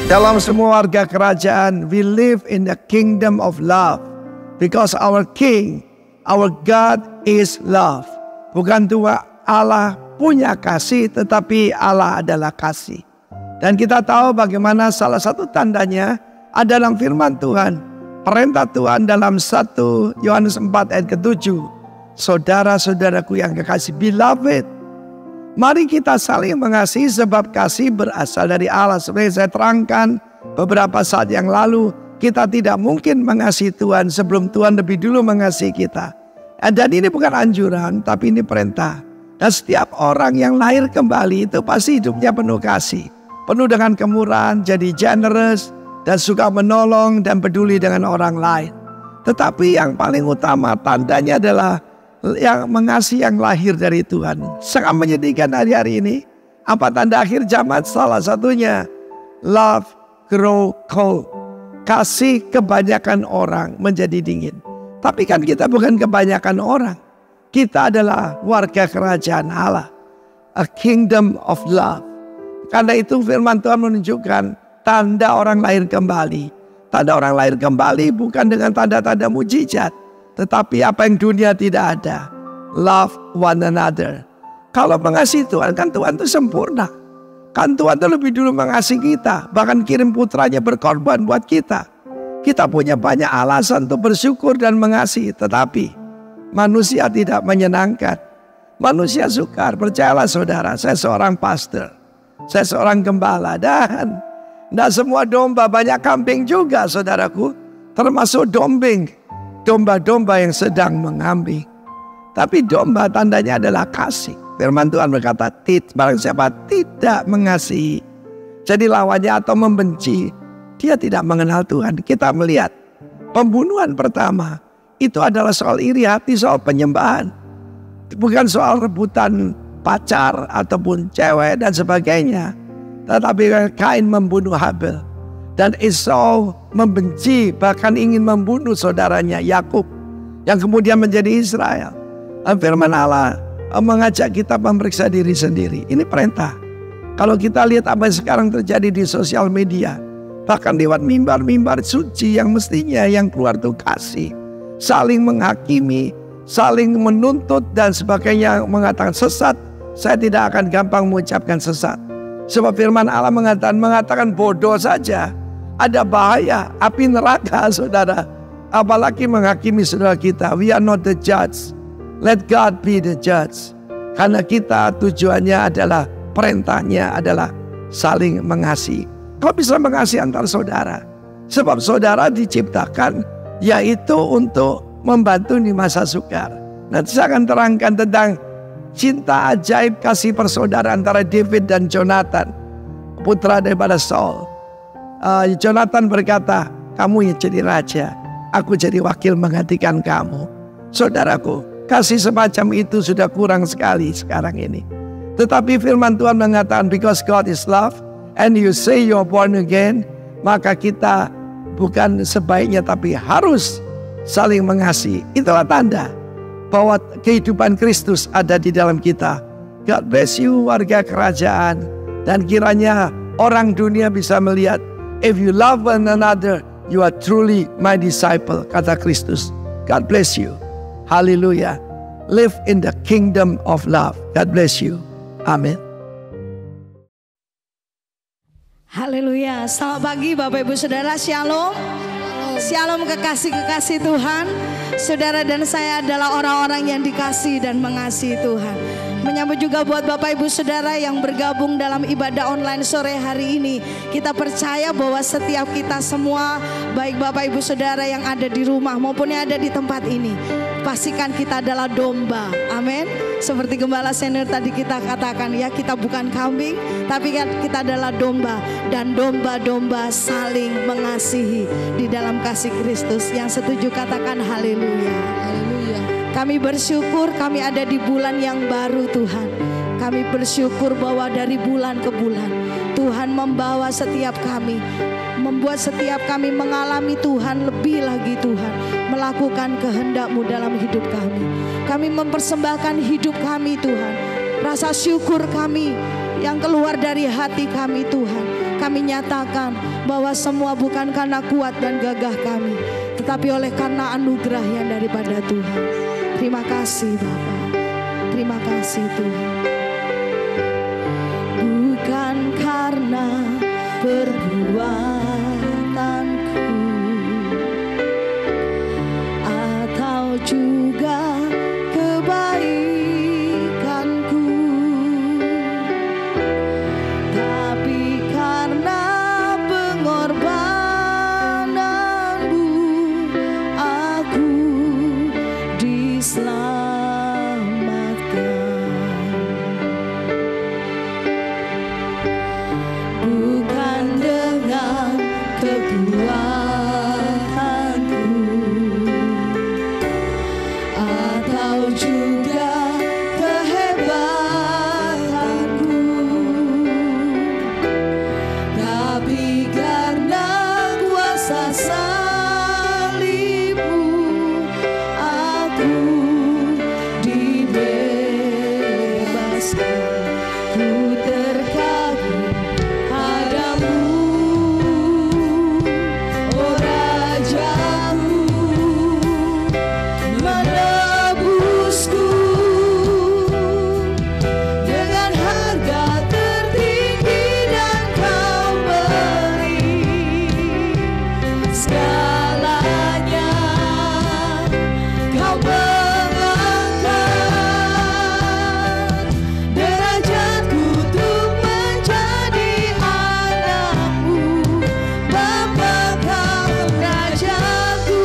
Dalam semua warga kerajaan, we live in the kingdom of love. Because our King, our God is love. Bukan cuma Allah punya kasih, tetapi Allah adalah kasih. Dan kita tahu bagaimana salah satu tandanya ada dalam firman Tuhan. Perintah Tuhan dalam 1 Yohanes 4 ayat ke-7. Saudara-saudaraku yang kekasih, beloved, mari kita saling mengasihi sebab kasih berasal dari Allah. Seperti saya terangkan beberapa saat yang lalu, kita tidak mungkin mengasihi Tuhan sebelum Tuhan lebih dulu mengasihi kita. Dan ini bukan anjuran, tapi ini perintah. Dan setiap orang yang lahir kembali itu pasti hidupnya penuh kasih. Penuh dengan kemurahan, jadi generous, dan suka menolong dan peduli dengan orang lain. Tetapi yang paling utama tandanya adalah yang mengasihi yang lahir dari Tuhan. Sangat menyedihkan hari-hari ini. Apa tanda akhir zaman? Salah satunya love grow cold. Kasih kebanyakan orang menjadi dingin. Tapi kan kita bukan kebanyakan orang. Kita adalah warga kerajaan Allah. A kingdom of love. Karena itu firman Tuhan menunjukkan tanda orang lahir kembali. Tanda orang lahir kembali bukan dengan tanda-tanda mujizat. Tetapi apa yang dunia tidak ada. Love one another. Kalau mengasihi Tuhan, kan Tuhan itu sempurna. Kan Tuhan itu lebih dulu mengasihi kita. Bahkan kirim putranya berkorban buat kita. Kita punya banyak alasan untuk bersyukur dan mengasihi. Tetapi manusia tidak menyenangkan. Manusia sukar. Percayalah saudara, saya seorang pastor. Saya seorang gembala. Dan tidak semua domba, banyak kambing juga saudaraku. Termasuk domba-domba yang sedang mengambing. Tapi domba tandanya adalah kasih. Firman Tuhan berkata, barang siapa tidak mengasihi, jadi lawannya atau membenci, dia tidak mengenal Tuhan. Kita melihat pembunuhan pertama itu adalah soal iri hati, soal penyembahan. Bukan soal rebutan pacar ataupun cewek dan sebagainya. Tetapi Kain membunuh Habel. Dan Esau membenci, bahkan ingin membunuh saudaranya Yakub yang kemudian menjadi Israel. Dan firman Allah mengajak kita memeriksa diri sendiri. Ini perintah. Kalau kita lihat apa yang sekarang terjadi di sosial media, bahkan lewat mimbar-mimbar suci yang mestinya yang keluar itu kasih, saling menghakimi, saling menuntut dan sebagainya, mengatakan sesat. Saya tidak akan gampang mengucapkan sesat. Sebab firman Allah mengatakan bodoh saja. Ada bahaya, api neraka saudara. Apalagi menghakimi saudara kita. We are not the judge. Let God be the judge. Karena kita tujuannya adalah, perintahnya adalah saling mengasihi. Kau bisa mengasihi antar saudara. Sebab saudara diciptakan yaitu untuk membantu di masa sukar. Nanti saya akan terangkan tentang cinta ajaib kasih persaudaraan antara David dan Jonathan, putra daripada Saul. Jonathan berkata, kamu yang jadi raja, aku jadi wakil menggantikan kamu. Saudaraku, kasih semacam itu sudah kurang sekali sekarang ini. Tetapi firman Tuhan mengatakan, because God is love and you say you are born again, maka kita bukan sebaiknya tapi harus saling mengasihi. Itulah tanda bahwa kehidupan Kristus ada di dalam kita. God bless you warga kerajaan. Dan kiranya orang dunia bisa melihat, if you love one another, you are truly my disciple, kata Kristus. God bless you. Haleluya. Live in the kingdom of love. God bless you. Amin. Haleluya. Selamat pagi Bapak Ibu Saudara. Shalom. Shalom kekasih-kekasih Tuhan. Saudara dan saya adalah orang-orang yang dikasihi dan mengasihi Tuhan. Menyambut juga buat Bapak Ibu Saudara yang bergabung dalam ibadah online sore hari ini. Kita percaya bahwa setiap kita semua, baik Bapak Ibu Saudara yang ada di rumah maupun yang ada di tempat ini, pastikan kita adalah domba. Amin. Seperti gembala senior tadi kita katakan, ya kita bukan kambing, tapi kan kita adalah domba. Dan domba-domba saling mengasihi di dalam kasih Kristus. Yang setuju katakan haleluya. Haleluya. Kami bersyukur kami ada di bulan yang baru Tuhan. Kami bersyukur bahwa dari bulan ke bulan Tuhan membawa setiap kami, membuat setiap kami mengalami Tuhan lebih lagi Tuhan, melakukan kehendak-Mu dalam hidup kami. Kami mempersembahkan hidup kami Tuhan, rasa syukur kami yang keluar dari hati kami Tuhan. Kami nyatakan bahwa semua bukan karena kuat dan gagah kami, tetapi oleh karena anugerah yang daripada Tuhan. Terima kasih Bapa, terima kasih Tuhan. Bukan karena perbuatanku atau juga kebaikanku, tapi karena pengorbananmu aku diselamatkan. Bukan dengan kekuatanku atau juga kehebatanku, tapi karena kuasa salibmu aku dibebaskan. Ku terkagum padamu, oh Rajaku, menebusku dengan harga tertinggi dan kau beri segalanya. Kau mengangkat derajatku untuk menjadi anakmu. Bapa, kau rajaku.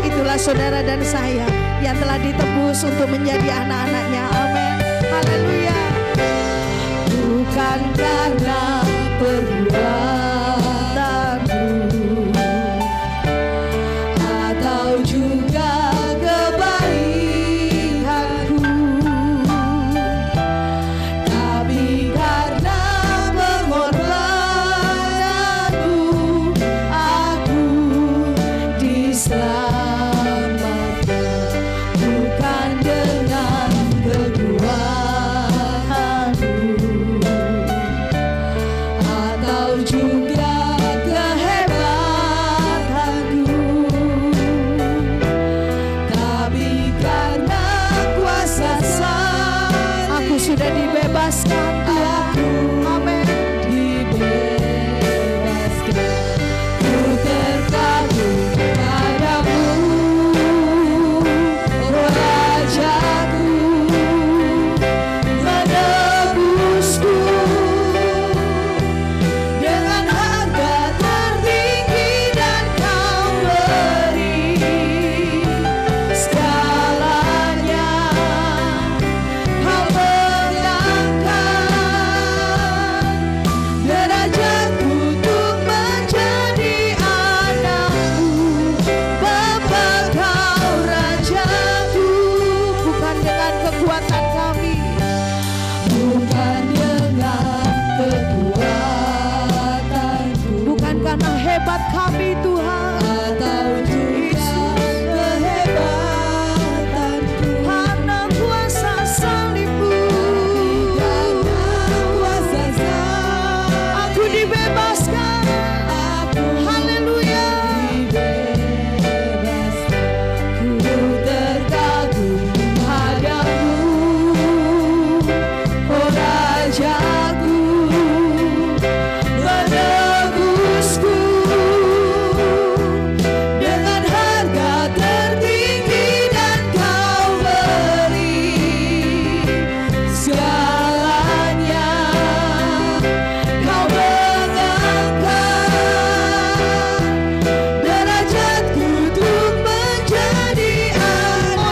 Itulah saudara dan saya yang telah ditebus untuk menjadi anak-anaknya. Amin. Haleluya. Bukan karena perbuatanmu atau juga kebaikanku, tapi karena pengorbananmu aku diselamatkan. Bukan dengan kekuatanmu atau juga kehebatanku, tapi karena kuasa salib aku sudah dibebaskan Tuhan. Amin. Dibebaskan. Ku terkagum padamu, oh Rajaku, menebusku dengan harga tertinggi dan kau beri segalanya. Kau mengangkat derajatku untuk menjadi anakmu. Bapa, kau rajaku. Bukan dengan kekuatan kami, bukan dengan kekuatanku, bukan karena hebat kami Tuhan, atau juga kehebatanku, karena kuasa salibmu. Karena kuasa salib aku dibebaskan. Haleluya. Dibebaskan. Ku terkagum padamu, oh Rajaku, menebusku dengan harga tertinggi dan kau beri segalanya. Kau mengangkat derajatku untuk menjadi anak. Oh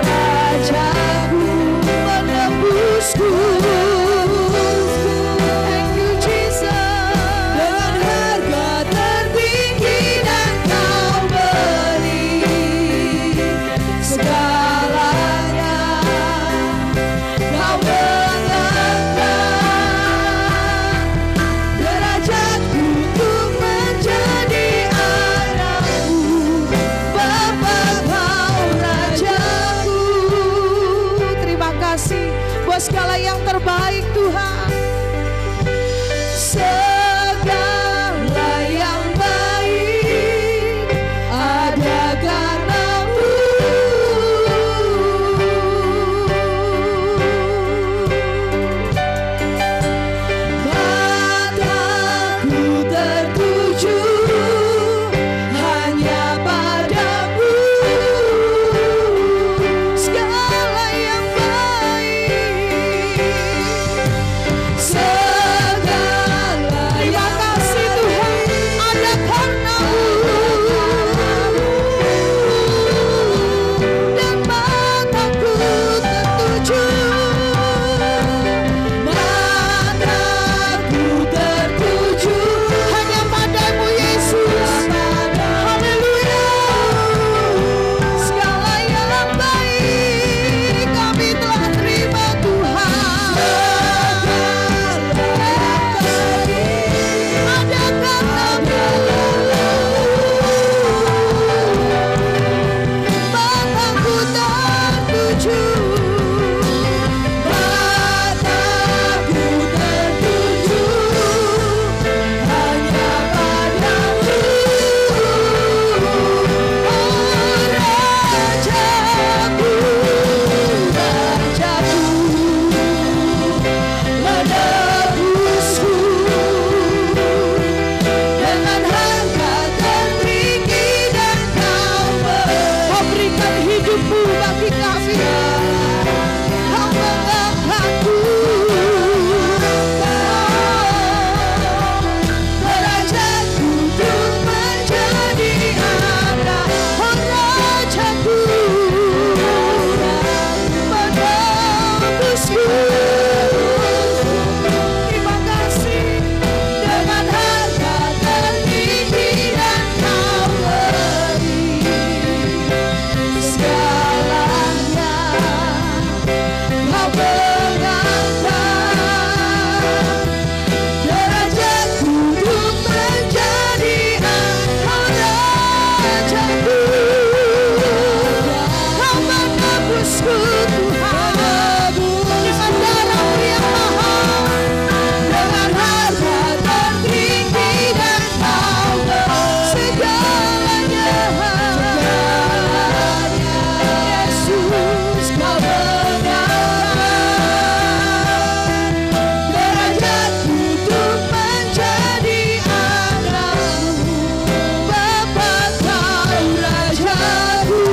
Rajaku, menebusku. Thank you Jesus. Dengan harga tertinggi dan kau beri segalanya. Kau mengangkat derajatku untuk menjadi anakmu. Bapa, kau rajaku. Terima kasih buat segala yang terbaik Tuhan. kami. Kau mengangkatku, Rajaku untuk menjadi anak. Oh Rajaku, menebusku. Terima kasih dengan harga tertinggi dan kau beri segalanya. Kau mengangkat derajatku untuk menjadi anak. Rajaku, kau menebusku Tuhan dengan darah-Mu yang mahal, dengan harga tertinggi dan kau beri segalanya. Yesus, kau mengangkat derajatku untuk menjadi anak-Mu. Bapa, kau Rajaku.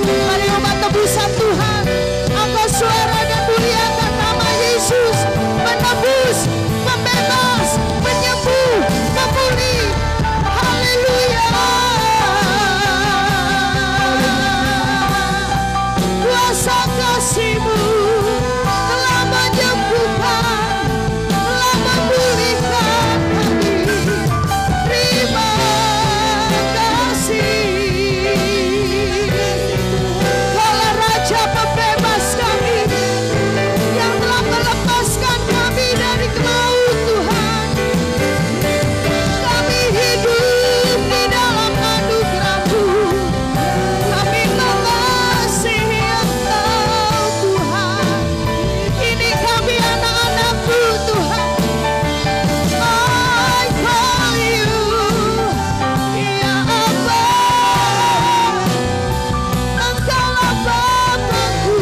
Mari umat tebusan Tuhan, angkat suara dan muliakan nama Yesus. Menebus, membebas, menyembuh, memulih. Haleluya. Kuasa kasih-Mu telah menyembuhkan, telah memulihkan kami. Terima kasih. Kaulah Raja pembebas kami, yang telah melepaskan kami dari maut Tuhan. Kami hidup di dalam anugerah-Mu. Kami mengasihi Engkau Tuhan. Ini kami anak-anak-Mu Tuhan. I call you, ya Abba. Engkaulah Bapa-Ku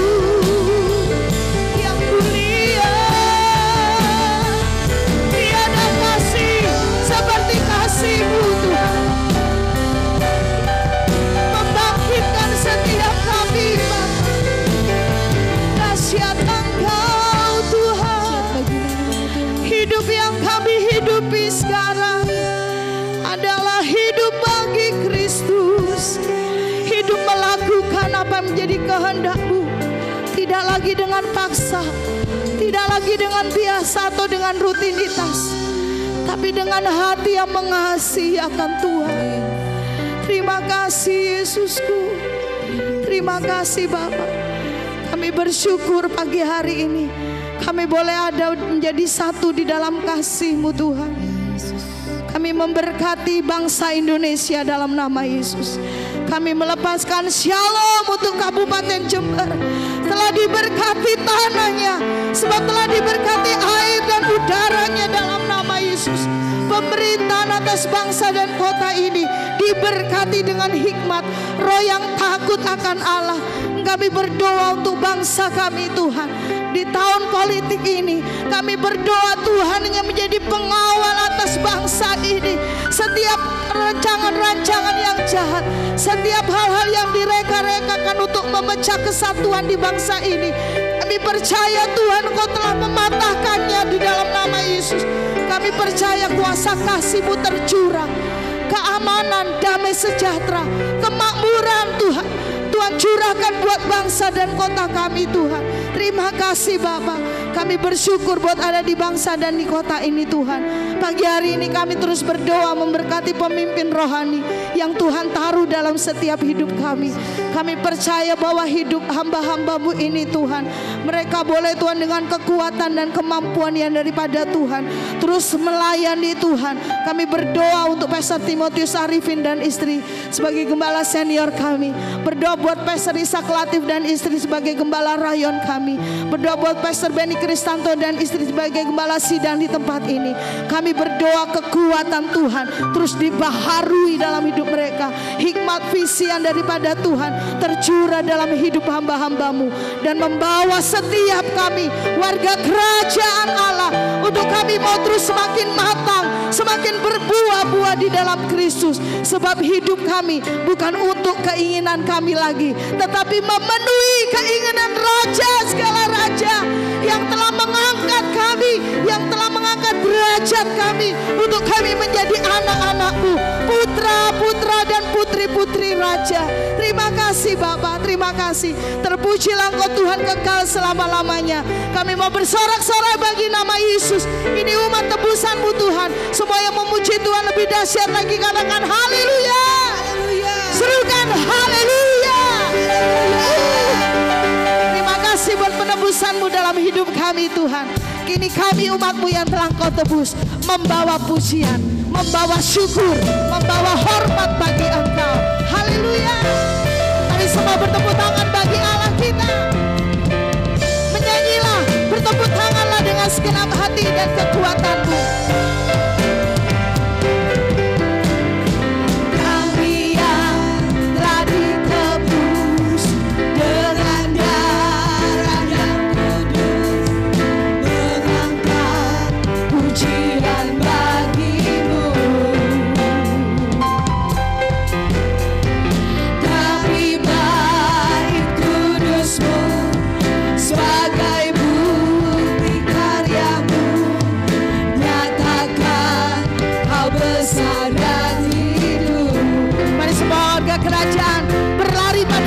yang mulia. Tiada kasih seperti kasih-Mu Tuhan, membangkitkan setiap kami Bapa. Dahsyat Engkau Tuhan. Hidup yang kami hidupi sekarang adalah hidup bagi Kristus. Hidup melakukan apa yang menjadi kehendak-Mu, tidak lagi dengan paksa, tidak lagi dengan biasa atau dengan rutinitas, tapi dengan hati yang mengasihi akan Tuhan. Terima kasih Yesusku. Terima kasih Bapa. Kami bersyukur pagi hari ini kami boleh ada menjadi satu di dalam kasih-Mu Tuhan. Kami memberkati bangsa Indonesia dalam nama Yesus. Kami melepaskan shalom untuk Kabupaten Jember. Telah diberkati tanahnya, sebab telah diberkati air dan udaranya dalam nama Yesus. Pemerintahan atas bangsa dan kota ini diberkati dengan hikmat, roh yang takut akan Allah. Kami berdoa untuk bangsa kami Tuhan. Di tahun politik ini kami berdoa Tuhan yang menjadi pengawal atas bangsa ini. Setiap rancangan-rancangan yang jahat, setiap hal-hal yang direka-rekakan untuk memecah kesatuan di bangsa ini, kami percaya Tuhan Kau telah mematahkannya di dalam nama Yesus. Kami percaya kuasa kasih-Mu tercurah, keamanan, damai sejahtera, kemakmuran Tuhan. Tuhan curahkan buat bangsa dan kota kami Tuhan. Terima kasih Bapa. Kami bersyukur buat ada di bangsa dan di kota ini Tuhan. Pagi hari ini kami terus berdoa memberkati pemimpin rohani yang Tuhan taruh dalam setiap hidup kami. Kami percaya bahwa hidup hamba-hamba-Mu ini Tuhan, mereka boleh Tuhan dengan kekuatan dan kemampuan yang daripada Tuhan terus melayani Tuhan. Kami berdoa untuk Pastor Timotius Arifin dan istri sebagai gembala senior kami. Berdoa buat Pastor Ishak Latif dan istri sebagai gembala rayon kami. Berdoa buat Pastor Benny Kristanto dan istri sebagai gembala sidang di tempat ini. Kami berdoa kekuatan Tuhan terus dibaharui dalam hidup mereka. Hikmat visi yang daripada Tuhan tercurah dalam hidup hamba-hamba-Mu dan membawa setiap kami warga kerajaan Allah untuk kami mau terus semakin matang semakin berbuah-buah di dalam Kristus. Sebab hidup kami bukan untuk keinginan kami lagi, tetapi memenuhi keinginan Raja segala raja yang telah mengangkat kami, yang telah mengangkat derajat kami untuk kami menjadi anak-anak-Mu, putra-putra dan putri-putri Raja. Terima kasih Bapa, terima kasih. Terpujilah Engkau Tuhan kekal selama-lamanya. Kami mau bersorak-sorai bagi nama Yesus. Ini umat tebusan-Mu Tuhan. Semua yang memuji Tuhan lebih dahsyat lagi, katakan haleluya. Serukan haleluya. Terima kasih buat penebusan-Mu dalam hidup kami Tuhan. Kini kami umat-Mu yang telah Engkau tebus, membawa pujian, membawa syukur, membawa hormat bagi Engkau. Haleluya. Mari semua bertepuk tangan bagi Allah kita. Menyanyilah, bertepuk tanganlah dengan segenap hati dan kekuatan-Mu.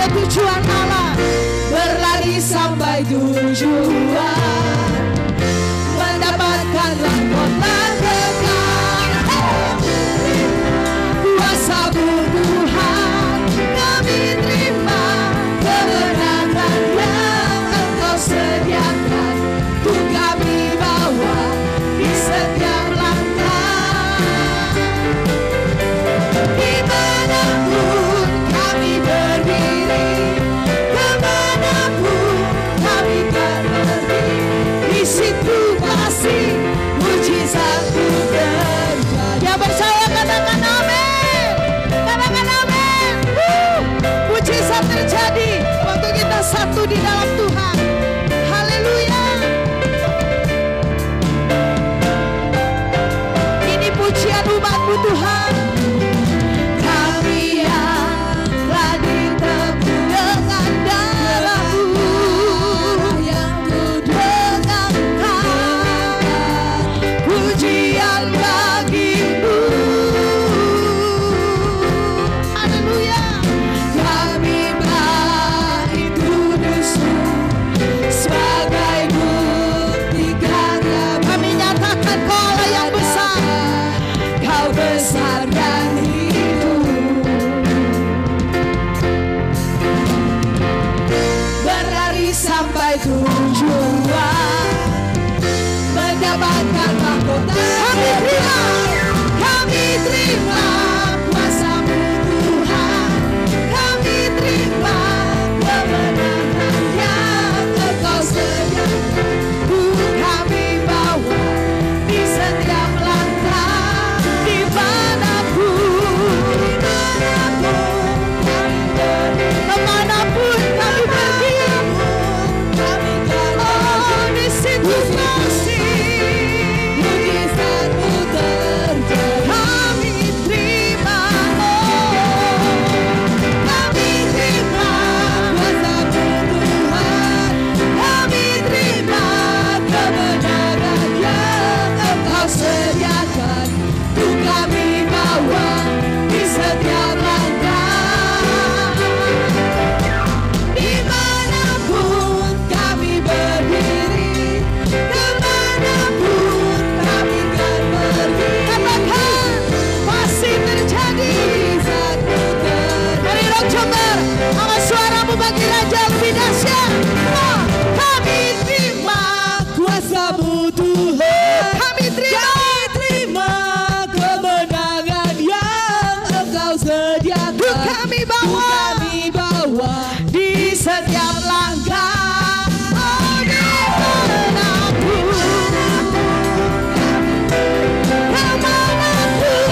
Tujuan Allah, berlari sampai tujuan, mendapatkanlah kota kekal. Kuasa-Mu Tuhan, kami terima kebenaran yang Engkau sediakan, untuk kami bawa di setiap langkah. Dimanapun kami berdiri, kemanapun kami akan pergi, di situ pasti mujizat-Mu terjadi. Yang percaya katakan amin, katakan amin. Mujizat terjadi waktu kita satu di dalam Tuhan. Haleluya. Ini pujian umat-Mu Tuhan. Kami terima kuasa-Mu Tuhan, kami terima kebenaran yang Engkau sediakan, kami bawa di setiap langkah. Dimanapun kemanapun kami pergi, oh di situ pasti mujizat-Mu terjadi. Kami terima, kami terima kuasa-Mu Tuhan, kami terima kebenaran yang Engkau sediakan, untuk kami bawa di setiap langkah. Dimanapun kami berdiri, kemanapun kami akan pergi, katakan pasti terjadi. Dari Rock Jember, angkat suara-Mu bagi Raja lebih dahsyat. Kami terima kuasa-Mu Tuhan, kami terima kemenangan yang Engkau sediakan, kami bawa di setiap langkah. Oh, dimanapun kemanapun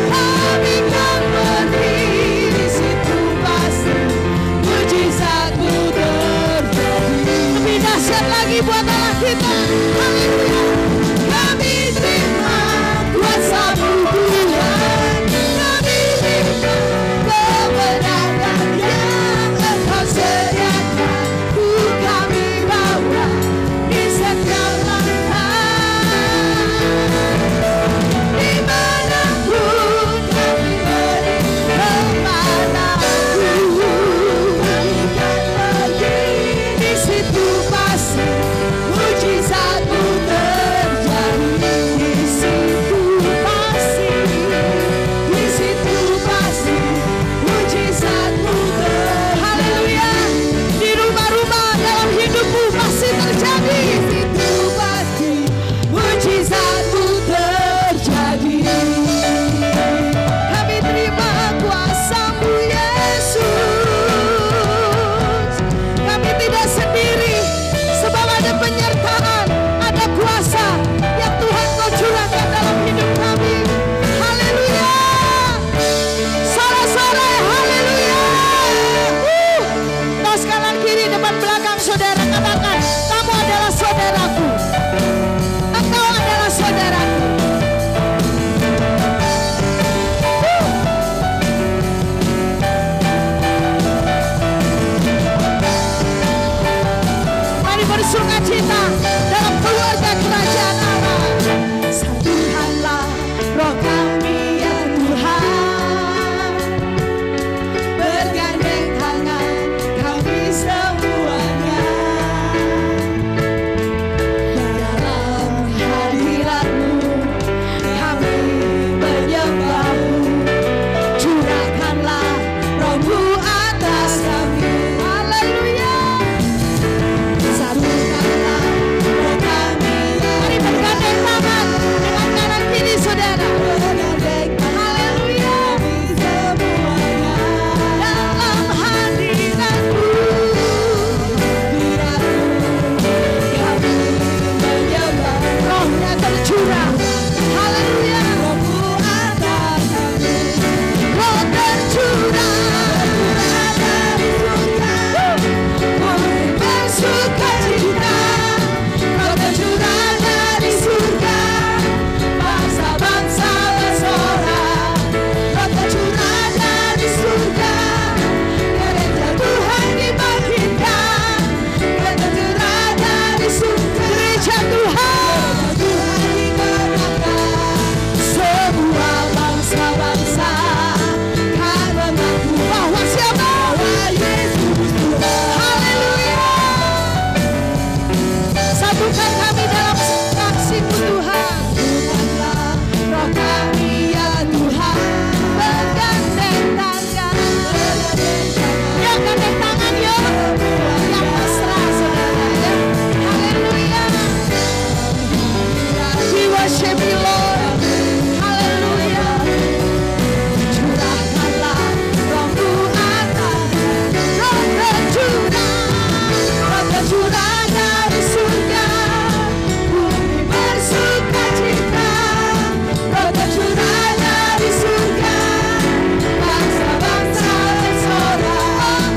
kami kan pergi, di situ pasti mujizat-Mu terjadi. Lebih dahsyat lagi buat Allah kita. Haleluya. Kami terima bersukacita dalam keluarga kerajaan Allah. Satukanlah roh kami ya Tuhan, bergandeng tangan kami semuanya dalam hadirat-Mu. Kami menyembah-Mu, curahkanlah roh-Mu atas kami. Haleluya. Satukanlah roh kami. Mari bergandeng tangan dengan kanan kiri saudara. Haleluya. Dalam hadirat-Mu, kami menyembah. Roh-Nya tercurah. Haleluya. Roh-Mu atas kami. Roh tercurah dari surga. Kami bersukacita. Roh tercurah dari surga. Bangsa-bangsa bersorak. Roh tercurah dari surga. Gereja Tuhan dibangkitkan. Roh tercurah dari surga. Gereja Tuhan dibangkitkan. Semua bangsa-bangsa kan mengaku bahwa siapa? Bahwa Yesus Tuhan. Haleluya. Satukan kami dalam kasih-Mu Tuhan. Satukanlah roh kami ya Tuhan, bergandeng tangan. Yuk gandeng tangan yuk. Yang mesra saudara ya. Haleluya. We worship you Lord. Haleluya. Curahkanlah roh-Mu atas. Roh tercurah dari surga. Bumi bersukacita. Roh tercurah dari surga. Bangsa-bangsa bersorak.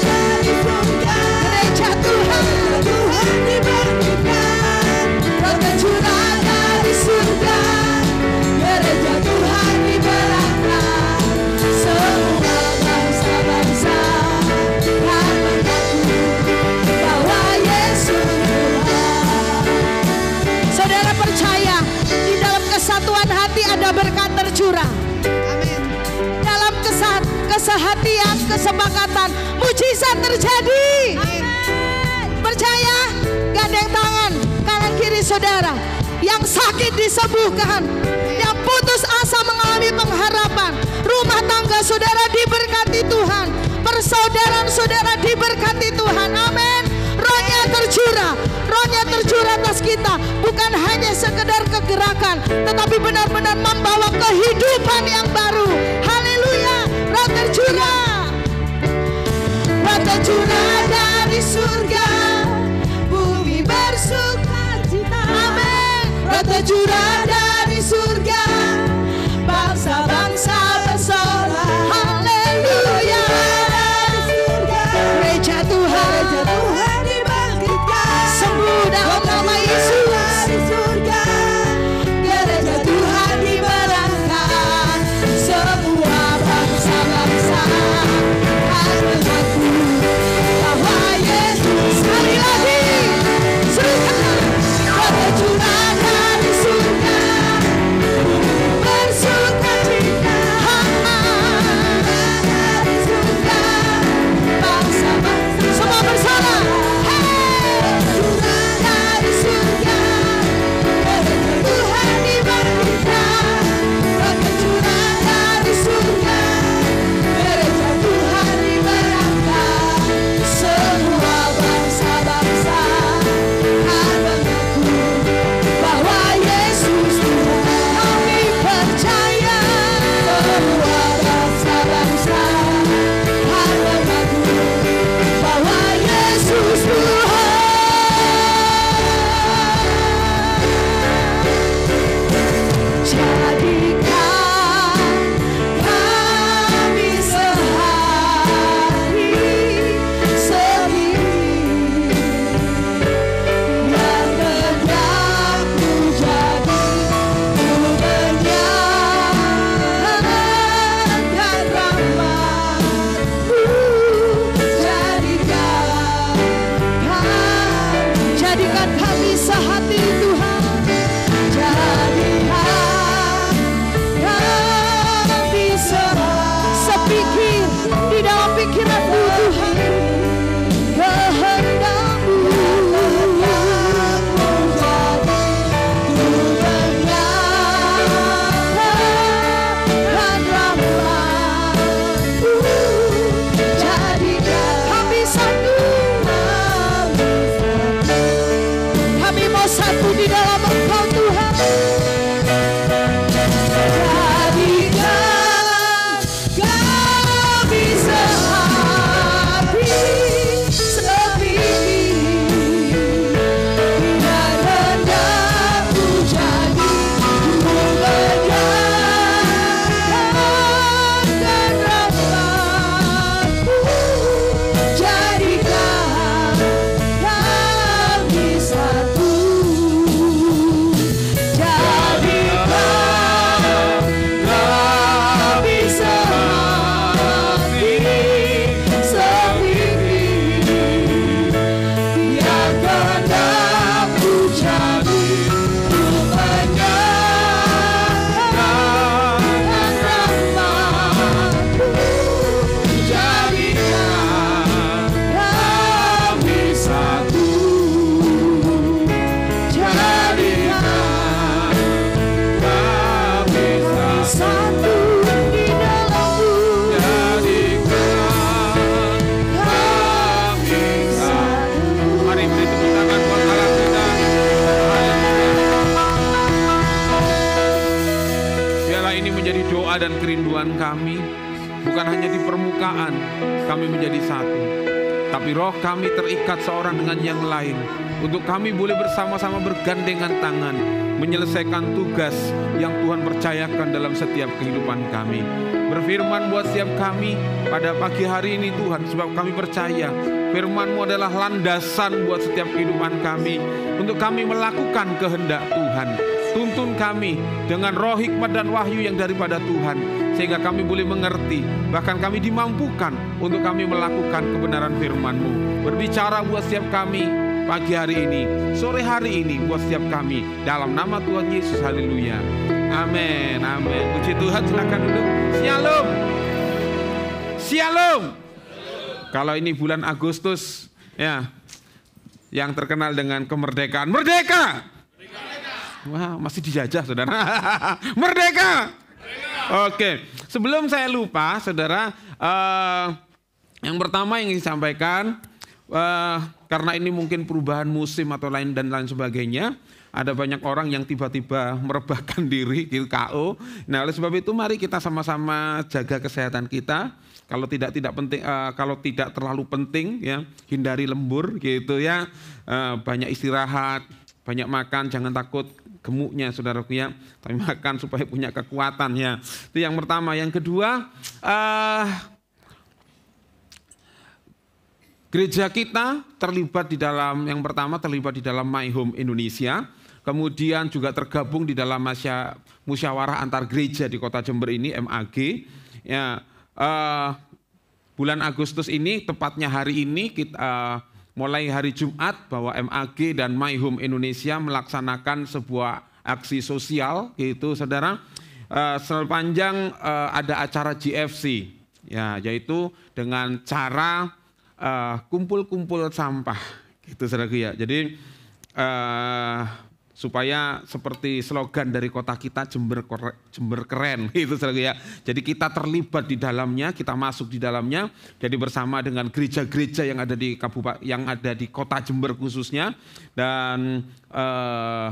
Dari surga. Gereja Tuhan dibangkitkan. Roh tercurah dari surga. Gereja Tuhan diberangkat. Semua bangsa-bangsa kan mengaku bahwa Yesus Tuhan. Saudara percaya di dalam kesatuan hati ada berkat tercurah. Amin. Dalam kesehatian, kesepakatan, mujizat terjadi. Amin. Percaya, gandeng tangan kanan kiri saudara. Yang sakit disembuhkan, yang putus asa mengalami pengharapan. Rumah tangga saudara diberkati Tuhan, persaudaraan saudara diberkati Tuhan. Amin. Roh-Nya tercurah atas kita, bukan hanya sekedar kegerakan, tetapi benar-benar membawa kehidupan yang baru. Haleluya. Roh tercurah dari surga. Bumi bersukacita. Amin. Roh tercurah dari surga. Bangsa-bangsa bersorak. Haleluya. Gereja Tuhan dibangkitkan. Sembuh dalam nama Yesus. Gereja Tuhan diberangkat. Semua bangsa-bangsa kan mengaku bahwa Yesus pikiran-Mu Tuhan, kehendak-Mu satu di dalam Engkau Tuhan. Jadikan kami sehati sepinggi, biar kehendakmu jadi kemuliaan dan rahmat-Mu. Jadikan kami satu. Dan kerinduan kami bukan hanya di permukaan kami menjadi satu, tapi roh kami terikat seorang dengan yang lain untuk kami boleh bersama-sama bergandengan tangan menyelesaikan tugas yang Tuhan percayakan dalam setiap kehidupan kami. Berfirman buat setiap kami pada pagi hari ini Tuhan, sebab kami percaya firman-Mu adalah landasan buat setiap kehidupan kami untuk kami melakukan kehendak Tuhan. Tuntun kami dengan roh hikmat dan wahyu yang daripada Tuhan, sehingga kami boleh mengerti, bahkan kami dimampukan untuk kami melakukan kebenaran firman-Mu. Berbicara buat setiap kami pagi hari ini, sore hari ini buat setiap kami, dalam nama Tuhan Yesus, haleluya. Amin, amin. Puji Tuhan, silakan duduk. Shalom. Shalom. Kalau ini bulan Agustus, ya, yang terkenal dengan kemerdekaan. Merdeka! Wah, masih dijajah, saudara. Merdeka! Oke, sebelum saya lupa, saudara, yang pertama yang ingin disampaikan, karena ini mungkin perubahan musim atau lain dan lain sebagainya, ada banyak orang yang tiba-tiba merebahkan diri di KO. Nah, oleh sebab itu mari kita sama-sama jaga kesehatan kita. Kalau tidak penting, kalau tidak terlalu penting, ya hindari lembur, gitu ya. Banyak istirahat, banyak makan, jangan takut gemuknya saudaraku ya, tapi makan supaya punya kekuatan ya. Itu yang pertama. Yang kedua, gereja kita terlibat di dalam, yang pertama terlibat di dalam My Home Indonesia, kemudian juga tergabung di dalam musyawarah antar gereja di Kota Jember ini, MAG. Ya, bulan Agustus ini, tepatnya hari ini kita mulai hari Jumat bahwa MAG dan My Home Indonesia melaksanakan sebuah aksi sosial, gitu saudara. Sepanjang ada acara GFC, ya, yaitu dengan cara kumpul-kumpul sampah, gitu saudaraku ya. Jadi supaya seperti slogan dari kota kita, Jember keren, gitu saudaraku ya. Jadi kita terlibat di dalamnya, kita masuk di dalamnya. Jadi bersama dengan gereja-gereja yang ada di yang ada di kota Jember khususnya, dan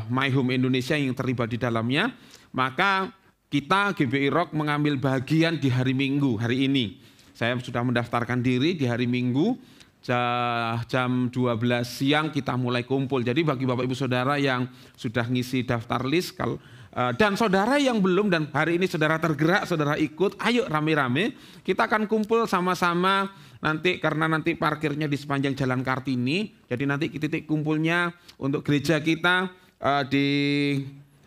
My Home Indonesia yang terlibat di dalamnya, maka kita GBI Rock mengambil bagian di hari Minggu hari ini. Saya sudah mendaftarkan diri di hari Minggu. Jam 12 siang kita mulai kumpul. Jadi bagi Bapak Ibu Saudara yang sudah ngisi daftar list, dan saudara yang belum, dan hari ini saudara tergerak, saudara ikut, ayo rame-rame. Kita akan kumpul sama-sama nanti, karena nanti parkirnya di sepanjang Jalan Kartini. Jadi nanti titik kumpulnya untuk gereja kita di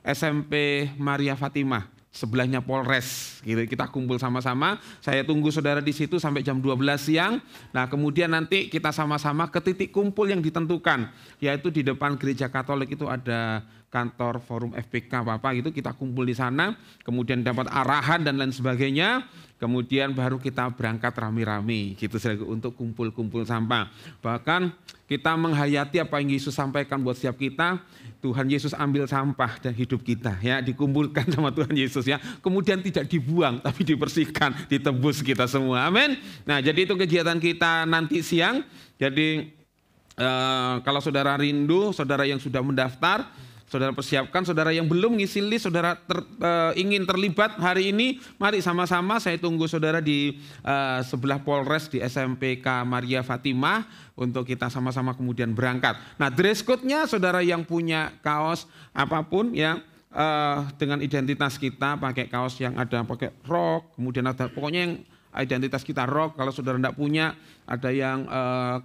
SMP Maria Fatimah, sebelahnya Polres, gitu. Kita kumpul sama-sama. Saya tunggu saudara di situ sampai jam 12 siang. Nah, kemudian nanti kita sama-sama ke titik kumpul yang ditentukan, yaitu di depan gereja Katolik itu ada kantor forum FPK apa gitu, kita kumpul di sana, kemudian dapat arahan dan lain sebagainya, kemudian baru kita berangkat rame-rame gitu untuk kumpul-kumpul sampah. Bahkan kita menghayati apa yang Yesus sampaikan buat setiap kita. Tuhan Yesus ambil sampah dan hidup kita ya, dikumpulkan sama Tuhan Yesus ya, kemudian tidak dibuang tapi dibersihkan, ditebus kita semua. Amin. Nah, jadi itu kegiatan kita nanti siang. Jadi kalau saudara rindu, saudara yang sudah mendaftar, saudara persiapkan. Saudara yang belum ngisi list, saudara ingin terlibat hari ini, mari sama-sama saya tunggu saudara di sebelah Polres di SMPK Maria Fatimah untuk kita sama-sama kemudian berangkat. Nah, dress code-nya saudara yang punya kaos apapun ya, dengan identitas kita, pakai kaos yang ada pakai rok, kemudian ada pokoknya yang identitas kita rok. Kalau saudara tidak punya, ada yang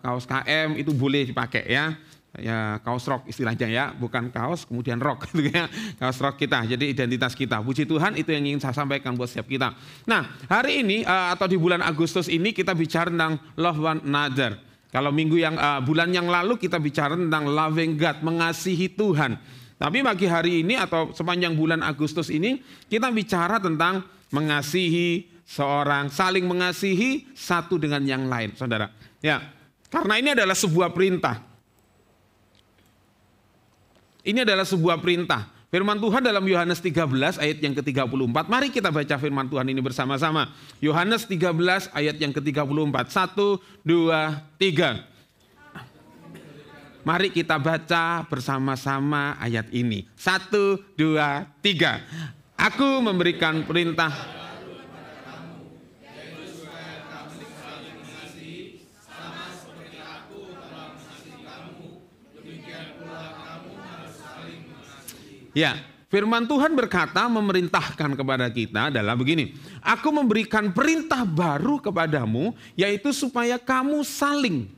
kaos KM, itu boleh dipakai ya. Ya, kaos rok istilahnya ya, bukan kaos kemudian rok gitu ya. Kaos rok kita, jadi identitas kita. Puji Tuhan, itu yang ingin saya sampaikan buat setiap kita. Nah, hari ini atau di bulan Agustus ini kita bicara tentang love one another. Kalau minggu yang bulan yang lalu kita bicara tentang loving God, mengasihi Tuhan. Tapi pagi hari ini atau sepanjang bulan Agustus ini kita bicara tentang mengasihi seorang, saling mengasihi satu dengan yang lain, saudara. Ya, karena ini adalah sebuah perintah. Ini adalah sebuah perintah. Firman Tuhan dalam Yohanes 13 ayat yang ke-34. Mari kita baca firman Tuhan ini bersama-sama. Yohanes 13 ayat yang ke-34. 1, 2, 3. Mari kita baca bersama-sama ayat ini. 1, 2, 3. Aku memberikan perintah. Ya, firman Tuhan berkata memerintahkan kepada kita adalah begini. Aku memberikan perintah baru kepadamu, yaitu supaya kamu saling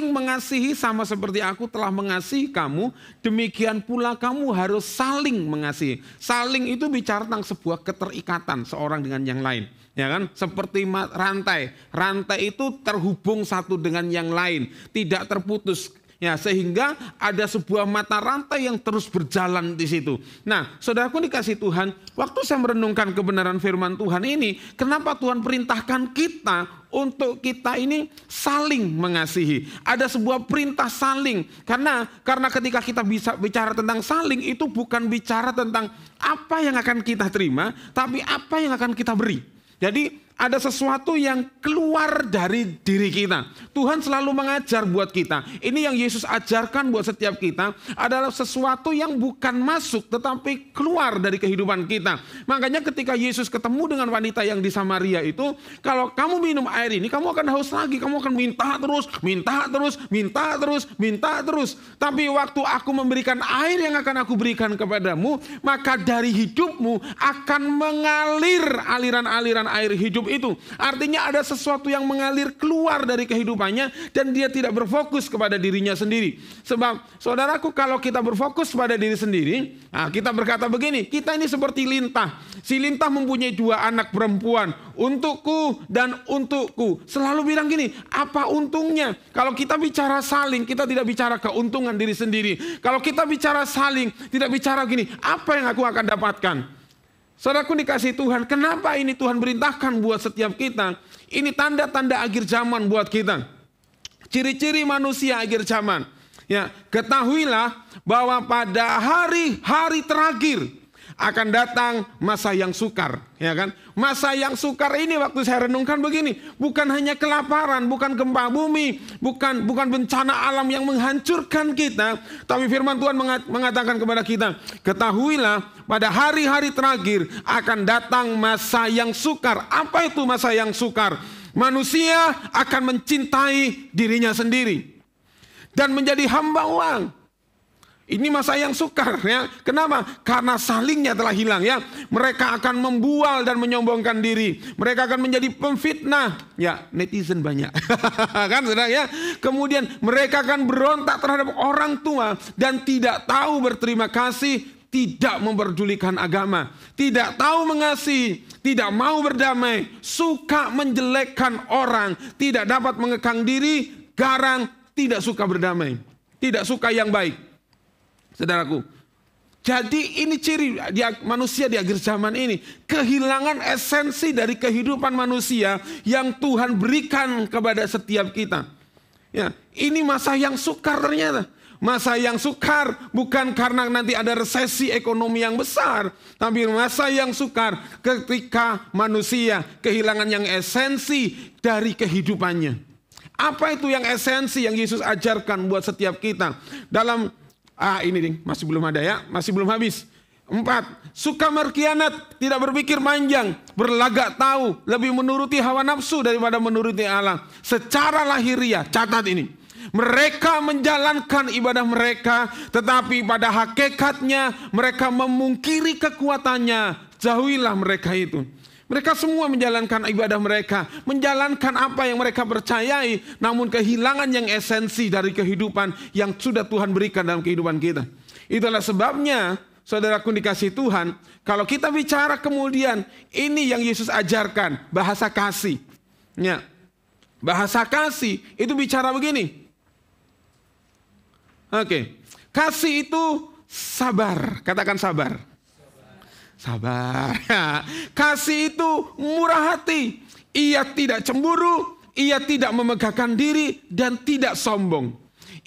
mengasihi sama seperti aku telah mengasihi kamu, demikian pula kamu harus saling mengasihi. Saling itu bicara tentang sebuah keterikatan seorang dengan yang lain. Ya kan? Seperti rantai. Rantai itu terhubung satu dengan yang lain, tidak terputus. Ya, sehingga ada sebuah mata rantai yang terus berjalan di situ. Nah, saudaraku dikasih Tuhan, waktu saya merenungkan kebenaran firman Tuhan ini, kenapa Tuhan perintahkan kita untuk kita ini saling mengasihi? Ada sebuah perintah saling. Karena ketika kita bisa bicara tentang saling, itu bukan bicara tentang apa yang akan kita terima, tapi apa yang akan kita beri. Jadi ada sesuatu yang keluar dari diri kita. Tuhan selalu mengajar buat kita. Ini yang Yesus ajarkan buat setiap kita adalah sesuatu yang bukan masuk tetapi keluar dari kehidupan kita. Makanya ketika Yesus ketemu dengan wanita yang di Samaria itu, kalau kamu minum air ini kamu akan haus lagi, kamu akan minta terus. Tapi waktu aku memberikan air yang akan aku berikan kepadamu, maka dari hidupmu akan mengalir aliran-aliran air hidup itu. Artinya ada sesuatu yang mengalir keluar dari kehidupannya dan dia tidak berfokus kepada dirinya sendiri. Sebab saudaraku, kalau kita berfokus pada diri sendiri, nah kita berkata begini, kita ini seperti lintah. Si lintah mempunyai 2 anak perempuan, untukku dan untukku. Selalu bilang gini, apa untungnya? Kalau kita bicara saling, kita tidak bicara keuntungan diri sendiri. Kalau kita bicara saling, tidak bicara gini, apa yang aku akan dapatkan? Saudaraku dikasih Tuhan, kenapa ini Tuhan berintahkan buat setiap kita? Ini tanda-tanda akhir zaman buat kita. Ciri-ciri manusia akhir zaman. Ya, ketahuilah bahwa pada hari-hari terakhir akan datang masa yang sukar, ya kan? Masa yang sukar ini waktu saya renungkan begini, bukan hanya kelaparan, bukan gempa bumi, bukan bencana alam yang menghancurkan kita, tapi firman Tuhan mengatakan kepada kita, ketahuilah pada hari-hari terakhir akan datang masa yang sukar. Apa itu masa yang sukar? Manusia akan mencintai dirinya sendiri dan menjadi hamba uang. Ini masa yang sukar ya. Kenapa? Karena salingnya telah hilang ya. Mereka akan membual dan menyombongkan diri. Mereka akan menjadi pemfitnah. Ya, netizen banyak. Kan saudara ya. Kemudian mereka akan berontak terhadap orang tua dan tidak tahu berterima kasih, tidak memperdulikan agama, tidak tahu mengasihi, tidak mau berdamai, suka menjelekkan orang, tidak dapat mengekang diri, garang, tidak suka berdamai, tidak suka yang baik. Saudaraku, Jadi ini ciri manusia di akhir zaman ini. Kehilangan esensi dari kehidupan manusia yang Tuhan berikan kepada setiap kita. Ya, ini masa yang sukar ternyata. Masa yang sukar bukan karena nanti ada resesi ekonomi yang besar. Tapi masa yang sukar ketika manusia kehilangan yang esensi dari kehidupannya. Apa itu yang esensi yang Yesus ajarkan buat setiap kita? Dalam ini nih, masih belum ada ya, masih belum habis. 4, suka berkhianat, tidak berpikir panjang, berlagak tahu, lebih menuruti hawa nafsu daripada menuruti Allah. Secara lahiriah, catat ini. Mereka menjalankan ibadah mereka, tetapi pada hakikatnya mereka memungkiri kekuatannya. Jauhilah mereka itu. Mereka semua menjalankan ibadah mereka, menjalankan apa yang mereka percayai, namun kehilangan yang esensi dari kehidupan yang sudah Tuhan berikan dalam kehidupan kita. Itulah sebabnya, saudaraku dikasihi Tuhan, kalau kita bicara kemudian, ini yang Yesus ajarkan, bahasa kasih. Ya, bahasa kasih itu bicara begini. Oke, kasih itu sabar, katakan sabar. Sabar. Kasih itu murah hati. Ia tidak cemburu, ia tidak memegahkan diri dan tidak sombong.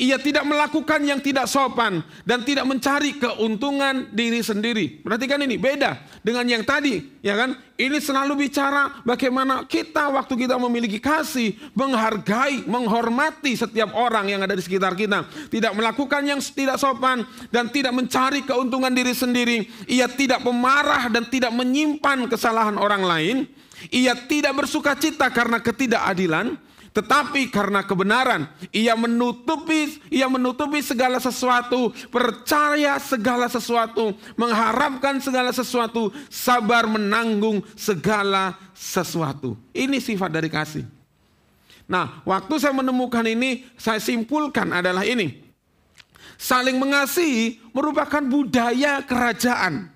Ia tidak melakukan yang tidak sopan dan tidak mencari keuntungan diri sendiri. Perhatikan ini, beda dengan yang tadi, ya kan? Ini selalu bicara bagaimana kita waktu kita memiliki kasih, menghargai, menghormati setiap orang yang ada di sekitar kita. Tidak melakukan yang tidak sopan dan tidak mencari keuntungan diri sendiri. Ia tidak pemarah dan tidak menyimpan kesalahan orang lain. Ia tidak bersuka cita karena ketidakadilan, tetapi karena kebenaran. Ia menutupi segala sesuatu, percaya segala sesuatu, mengharapkan segala sesuatu, sabar menanggung segala sesuatu. Ini sifat dari kasih. Nah, waktu saya menemukan ini, saya simpulkan adalah ini. Saling mengasihi merupakan budaya kerajaan.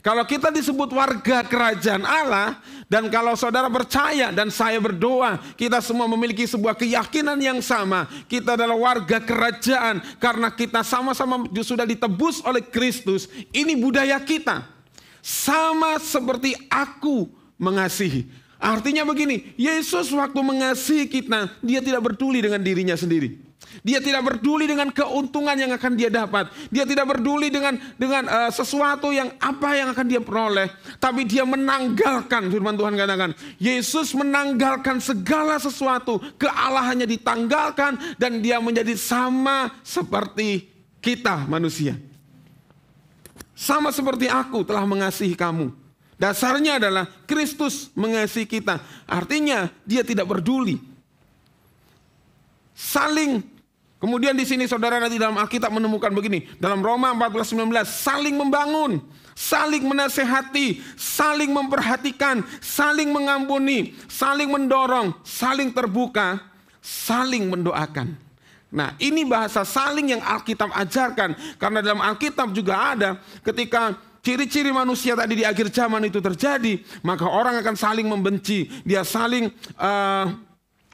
Kalau kita disebut warga kerajaan Allah, dan kalau saudara percaya dan saya berdoa, kita semua memiliki sebuah keyakinan yang sama. Kita adalah warga kerajaan karena kita sama-sama sudah ditebus oleh Kristus. Ini budaya kita. Sama seperti aku mengasihi. Artinya begini, Yesus waktu mengasihi kita, dia tidak peduli dengan dirinya sendiri. Dia tidak peduli dengan keuntungan yang akan dia dapat. Dia tidak peduli dengan sesuatu yang apa yang akan dia peroleh. Tapi dia menanggalkan, firman Tuhan katakan, Yesus menanggalkan segala sesuatu. Kealahannya ditanggalkan dan dia menjadi sama seperti kita manusia. Sama seperti aku telah mengasihi kamu. Dasarnya adalah Kristus mengasihi kita. Artinya dia tidak peduli. Saling. Kemudian di sini saudara nanti dalam Alkitab menemukan begini. Dalam Roma 14:19, saling membangun, saling menasehati, saling memperhatikan, saling mengampuni, saling mendorong, saling terbuka, saling mendoakan. Nah, ini bahasa saling yang Alkitab ajarkan. Karena dalam Alkitab juga ada ketika ciri-ciri manusia tadi di akhir zaman itu terjadi, maka orang akan saling membenci, dia saling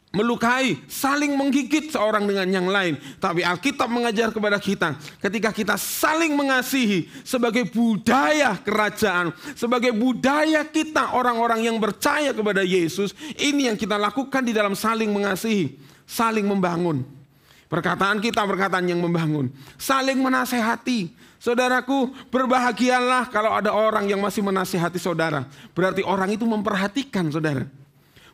melukai, saling menggigit seorang dengan yang lain. Tapi Alkitab mengajar kepada kita, ketika kita saling mengasihi sebagai budaya kerajaan, sebagai budaya kita orang-orang yang percaya kepada Yesus, ini yang kita lakukan di dalam saling mengasihi, saling membangun. Perkataan kita perkataan yang membangun, saling menasehati. Saudaraku, berbahagialah kalau ada orang yang masih menasehati saudara. Berarti orang itu memperhatikan saudara.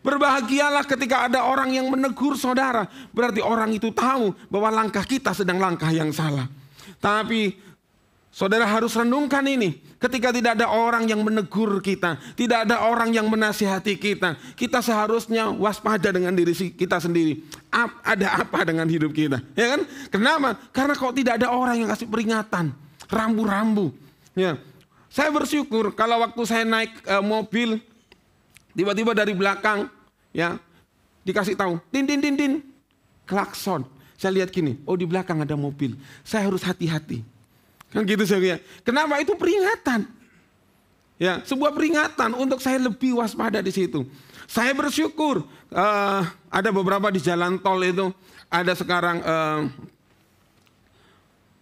Berbahagialah ketika ada orang yang menegur saudara. Berarti orang itu tahu bahwa langkah kita sedang langkah yang salah. Tapi saudara harus renungkan ini. Ketika tidak ada orang yang menegur kita, tidak ada orang yang menasihati kita, kita seharusnya waspada dengan diri kita sendiri. Ada apa dengan hidup kita? Ya kan? Kenapa? Karena kalau tidak ada orang yang kasih peringatan, rambu-rambu. Ya. Saya bersyukur kalau waktu saya naik mobil, tiba-tiba dari belakang, ya, dikasih tahu, din, din, din, din, klakson. Saya lihat gini, oh di belakang ada mobil, saya harus hati-hati. Kan gitu saya. Kenapa? Itu peringatan. Ya, sebuah peringatan untuk saya lebih waspada di situ. Saya bersyukur ada beberapa di jalan tol itu, ada sekarang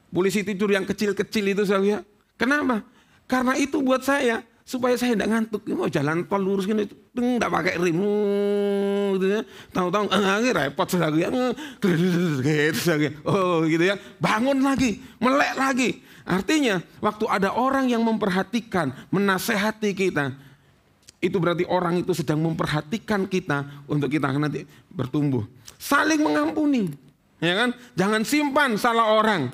polisi tidur yang kecil-kecil itu saya lihat. Kenapa? Karena itu buat saya, supaya saya tidak ngantuk. Mau jalan tol lurus gini, tidak pakai rem, gitu ya. Tahu-tahu repot lagi, gitu ya. Bangun lagi, melek lagi. Artinya, waktu ada orang yang memperhatikan, menasehati kita, itu berarti orang itu sedang memperhatikan kita untuk kita nanti bertumbuh. Saling mengampuni, ya kan? Jangan simpan salah orang.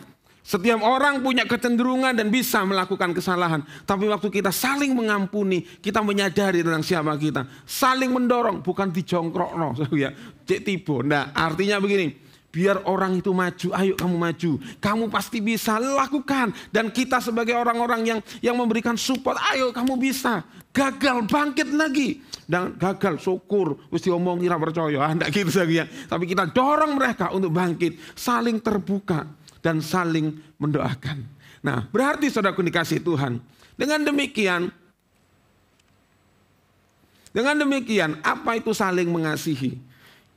Setiap orang punya kecenderungan dan bisa melakukan kesalahan. Tapi waktu kita saling mengampuni, kita menyadari tentang siapa kita. Saling mendorong, bukan dijongkrokno. Ya, cek tibo. Nah, artinya begini, biar orang itu maju, ayo kamu maju. Kamu pasti bisa lakukan. Dan kita sebagai orang-orang yang memberikan support, ayo kamu bisa. Gagal, bangkit lagi. Dan gagal, syukur. Mesti omong kira percaya, enggak gitu saja. Tapi kita dorong mereka untuk bangkit. Saling terbuka. Dan saling mendoakan. Nah, berarti saudaraku dikasih Tuhan. Dengan demikian, apa itu saling mengasihi?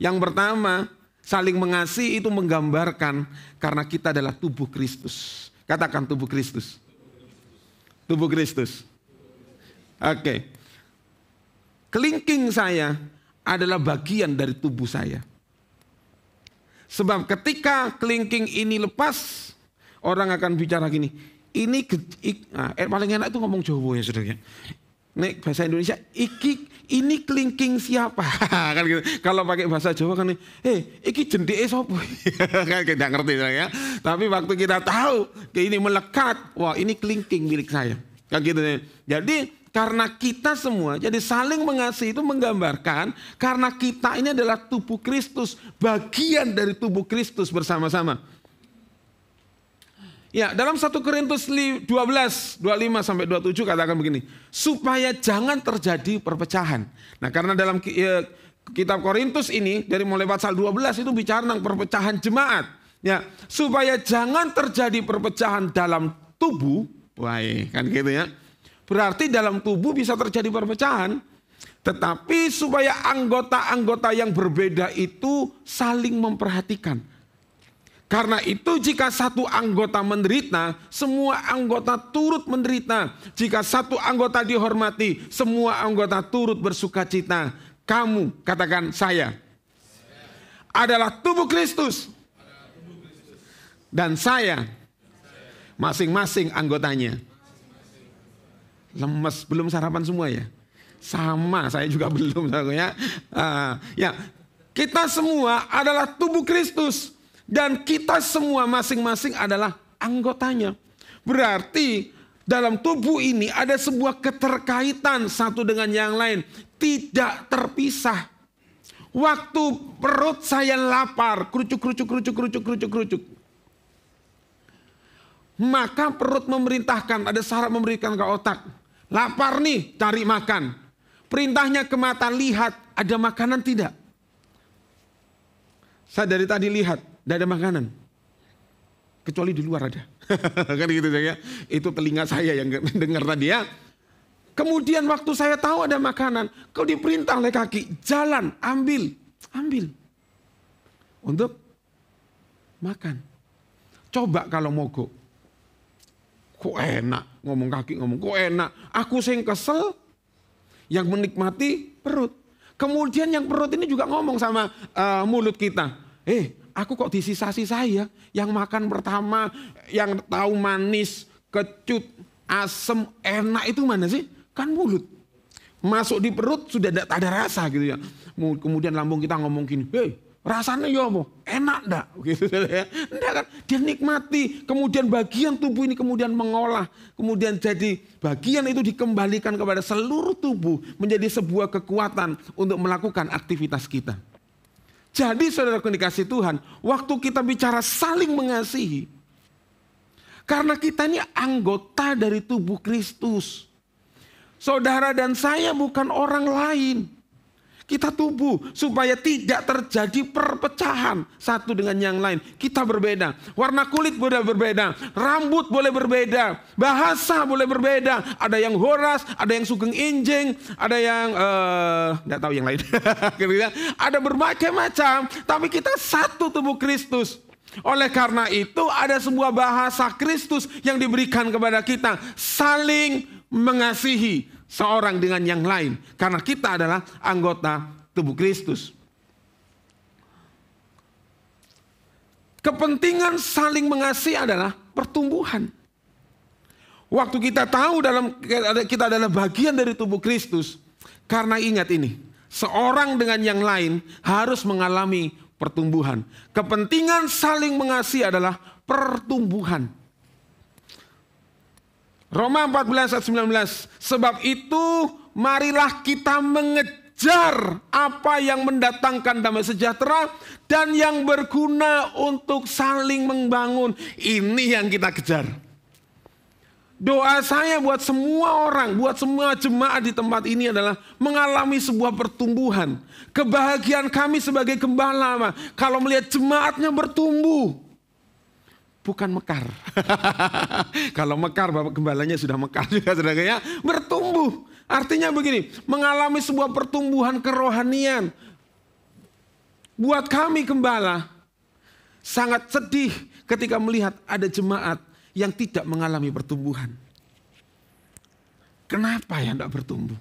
Yang pertama, saling mengasihi itu menggambarkan karena kita adalah tubuh Kristus. Katakan tubuh Kristus. Tubuh Kristus. Oke. Kelingking saya adalah bagian dari tubuh saya. Sebab ketika kelingking ini lepas, orang akan bicara gini, paling enak itu ngomong Jawa ya saudara. Nek bahasa Indonesia, ini kelingking siapa? Kan gitu. Kalau pakai bahasa Jawa kan, iki jendike sapa? Kan kita ngerti ya. Tapi waktu kita tahu, ini melekat, wah ini kelingking milik saya. Kan gitu ya. Jadi karena kita semua, jadi saling mengasihi itu menggambarkan karena kita ini adalah tubuh Kristus, bagian dari tubuh Kristus bersama-sama. Ya, dalam 1 Korintus 12, 25 sampai 27 katakan begini, supaya jangan terjadi perpecahan. Nah, karena dalam kitab Korintus ini dari mulai pasal 12 itu bicara tentang perpecahan jemaat. Ya, supaya jangan terjadi perpecahan dalam tubuh, kan gitu ya. Berarti dalam tubuh bisa terjadi perpecahan. Tetapi supaya anggota-anggota yang berbeda itu saling memperhatikan. Karena itu jika satu anggota menderita, semua anggota turut menderita. Jika satu anggota dihormati, semua anggota turut bersukacita. Kamu, katakan saya, adalah tubuh Kristus. Dan saya, masing-masing anggotanya. Lemes, belum sarapan semua ya? Sama, saya juga belum. Ya, kita semua adalah tubuh Kristus. Dan kita semua masing-masing adalah anggotanya. Berarti dalam tubuh ini ada sebuah keterkaitan satu dengan yang lain. Tidak terpisah. Waktu perut saya lapar, kerucuk. Maka perut memerintahkan, ada syarat memberikan ke otak. Lapar nih, cari makan. Perintahnya ke mata, lihat ada makanan tidak. Saya dari tadi lihat, tidak ada makanan. Kecuali di luar ada. Kan gitu ya. Itu telinga saya yang dengar tadi ya. Kemudian waktu saya tahu ada makanan, kau diperintah oleh kaki, jalan, ambil. Untuk makan. Coba kalau mogok. Kok enak, ngomong kaki ngomong, kok enak. Aku sing kesel, yang menikmati perut. Kemudian yang perut ini juga ngomong sama mulut kita. Aku kok disisa-sisa ya, yang makan pertama, yang tahu manis, kecut, asem, enak itu mana sih? Kan mulut. Masuk di perut sudah tidak ada rasa gitu ya. Kemudian lambung kita ngomong gini, rasanya ya apa? Enak enggak? Gitu ya. Enggak kan? Dia nikmati. Kemudian bagian tubuh ini kemudian mengolah. Kemudian jadi bagian itu dikembalikan kepada seluruh tubuh. Menjadi sebuah kekuatan untuk melakukan aktivitas kita. Jadi saudara dikasih Tuhan, waktu kita bicara saling mengasihi. Karena kita ini anggota dari tubuh Kristus. Saudara dan saya bukan orang lain. Kita tubuh supaya tidak terjadi perpecahan satu dengan yang lain. Kita berbeda. Warna kulit boleh berbeda. Rambut boleh berbeda. Bahasa boleh berbeda. Ada yang Horas, ada yang Sugeng Injing, ada yang tidak tahu yang lain. Ada berbagai macam. Tapi kita satu tubuh Kristus. Oleh karena itu ada sebuah bahasa Kristus yang diberikan kepada kita. Saling mengasihi seorang dengan yang lain. Karena kita adalah anggota tubuh Kristus. Kepentingan saling mengasihi adalah pertumbuhan. Waktu kita tahu kita adalah bagian dari tubuh Kristus. Karena ingat ini, seorang dengan yang lain harus mengalami pertumbuhan. Kepentingan saling mengasihi adalah pertumbuhan. Roma 14 ayat 19. Sebab itu marilah kita mengejar apa yang mendatangkan damai sejahtera dan yang berguna untuk saling membangun. Ini yang kita kejar. Doa saya buat semua orang, buat semua jemaat di tempat ini adalah mengalami sebuah pertumbuhan. Kebahagiaan kami sebagai gembala, kalau melihat jemaatnya bertumbuh. Bukan mekar. Kalau mekar, Bapak gembalanya sudah mekar juga, saudara ya. Bertumbuh. Artinya begini, mengalami sebuah pertumbuhan kerohanian. Buat kami gembala, sangat sedih ketika melihat ada jemaat yang tidak mengalami pertumbuhan. Kenapa ya tidak bertumbuh?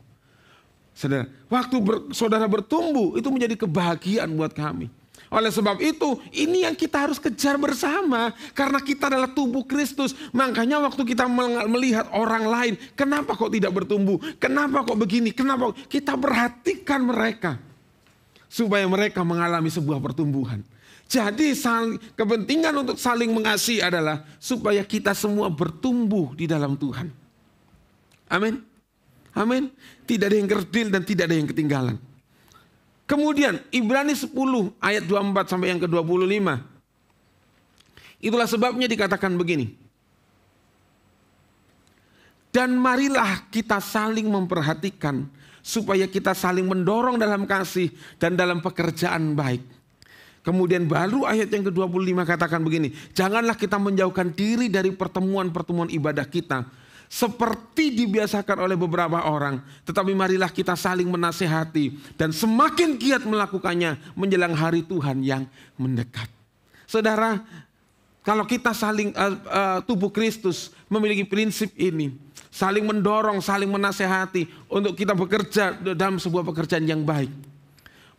Saudara, waktu saudara bertumbuh itu menjadi kebahagiaan buat kami. Oleh sebab itu, ini yang kita harus kejar bersama. Karena kita adalah tubuh Kristus. Makanya waktu kita melihat orang lain, kenapa kok tidak bertumbuh? Kenapa kok begini? Kenapa? Kita perhatikan mereka. Supaya mereka mengalami sebuah pertumbuhan. Jadi kepentingan untuk saling mengasihi adalah supaya kita semua bertumbuh di dalam Tuhan. Amin. Amin. Tidak ada yang kerdil dan tidak ada yang ketinggalan. Kemudian Ibrani 10 ayat 24 sampai yang ke-25. Itulah sebabnya dikatakan begini. Dan marilah kita saling memperhatikan supaya kita saling mendorong dalam kasih dan dalam pekerjaan baik. Kemudian baru ayat yang ke-25 katakan begini. Janganlah kita menjauhkan diri dari pertemuan-pertemuan ibadah kita. Seperti dibiasakan oleh beberapa orang. Tetapi marilah kita saling menasehati. Dan semakin giat melakukannya menjelang hari Tuhan yang mendekat. Saudara, kalau kita saling tubuh Kristus memiliki prinsip ini. Saling mendorong, saling menasehati. Untuk kita bekerja dalam sebuah pekerjaan yang baik.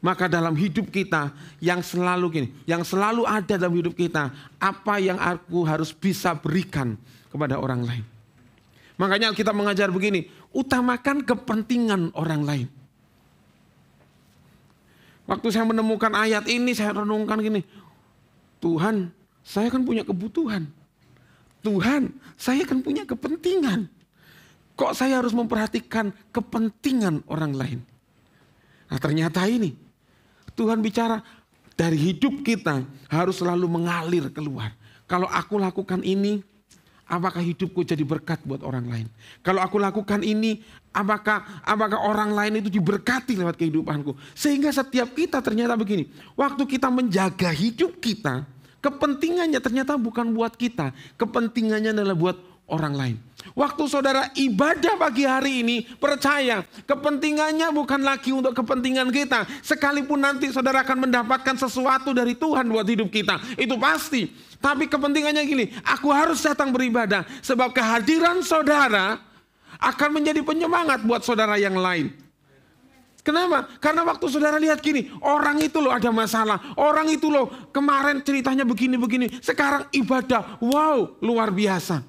Maka dalam hidup kita yang selalu ada dalam hidup kita, apa yang aku harus bisa berikan kepada orang lain. Makanya kita mengajar begini, utamakan kepentingan orang lain. Waktu saya menemukan ayat ini, saya renungkan gini, Tuhan, saya kan punya kebutuhan. Tuhan, saya kan punya kepentingan. Kok saya harus memperhatikan kepentingan orang lain? Nah ternyata ini, Tuhan bicara dari hidup kita harus selalu mengalir keluar. Kalau aku lakukan ini, apakah hidupku jadi berkat buat orang lain? Kalau aku lakukan ini, apakah orang lain itu diberkati lewat kehidupanku? Sehingga setiap kita ternyata begini, waktu kita menjaga hidup kita, kepentingannya ternyata bukan buat kita, kepentingannya adalah buat orang lain. Waktu saudara ibadah pagi hari ini, percaya kepentingannya bukan lagi untuk kepentingan kita. Sekalipun nanti saudara akan mendapatkan sesuatu dari Tuhan buat hidup kita, itu pasti. Tapi kepentingannya gini, aku harus datang beribadah. Sebab kehadiran saudara akan menjadi penyemangat buat saudara yang lain. Kenapa? Karena waktu saudara lihat gini, orang itu loh ada masalah. Orang itu loh kemarin ceritanya begini-begini. Sekarang ibadah, wow luar biasa.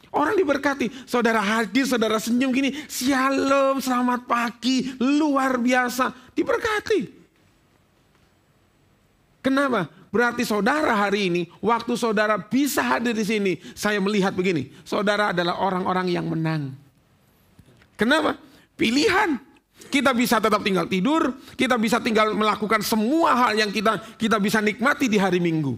Orang diberkati, saudara hadir, saudara senyum gini, shalom, selamat pagi, luar biasa, diberkati. Kenapa? Berarti saudara hari ini, waktu saudara bisa hadir di sini, saya melihat begini, saudara adalah orang-orang yang menang. Kenapa? Pilihan. Kita bisa tetap tinggal tidur, kita bisa tinggal melakukan semua hal yang kita bisa nikmati di hari Minggu.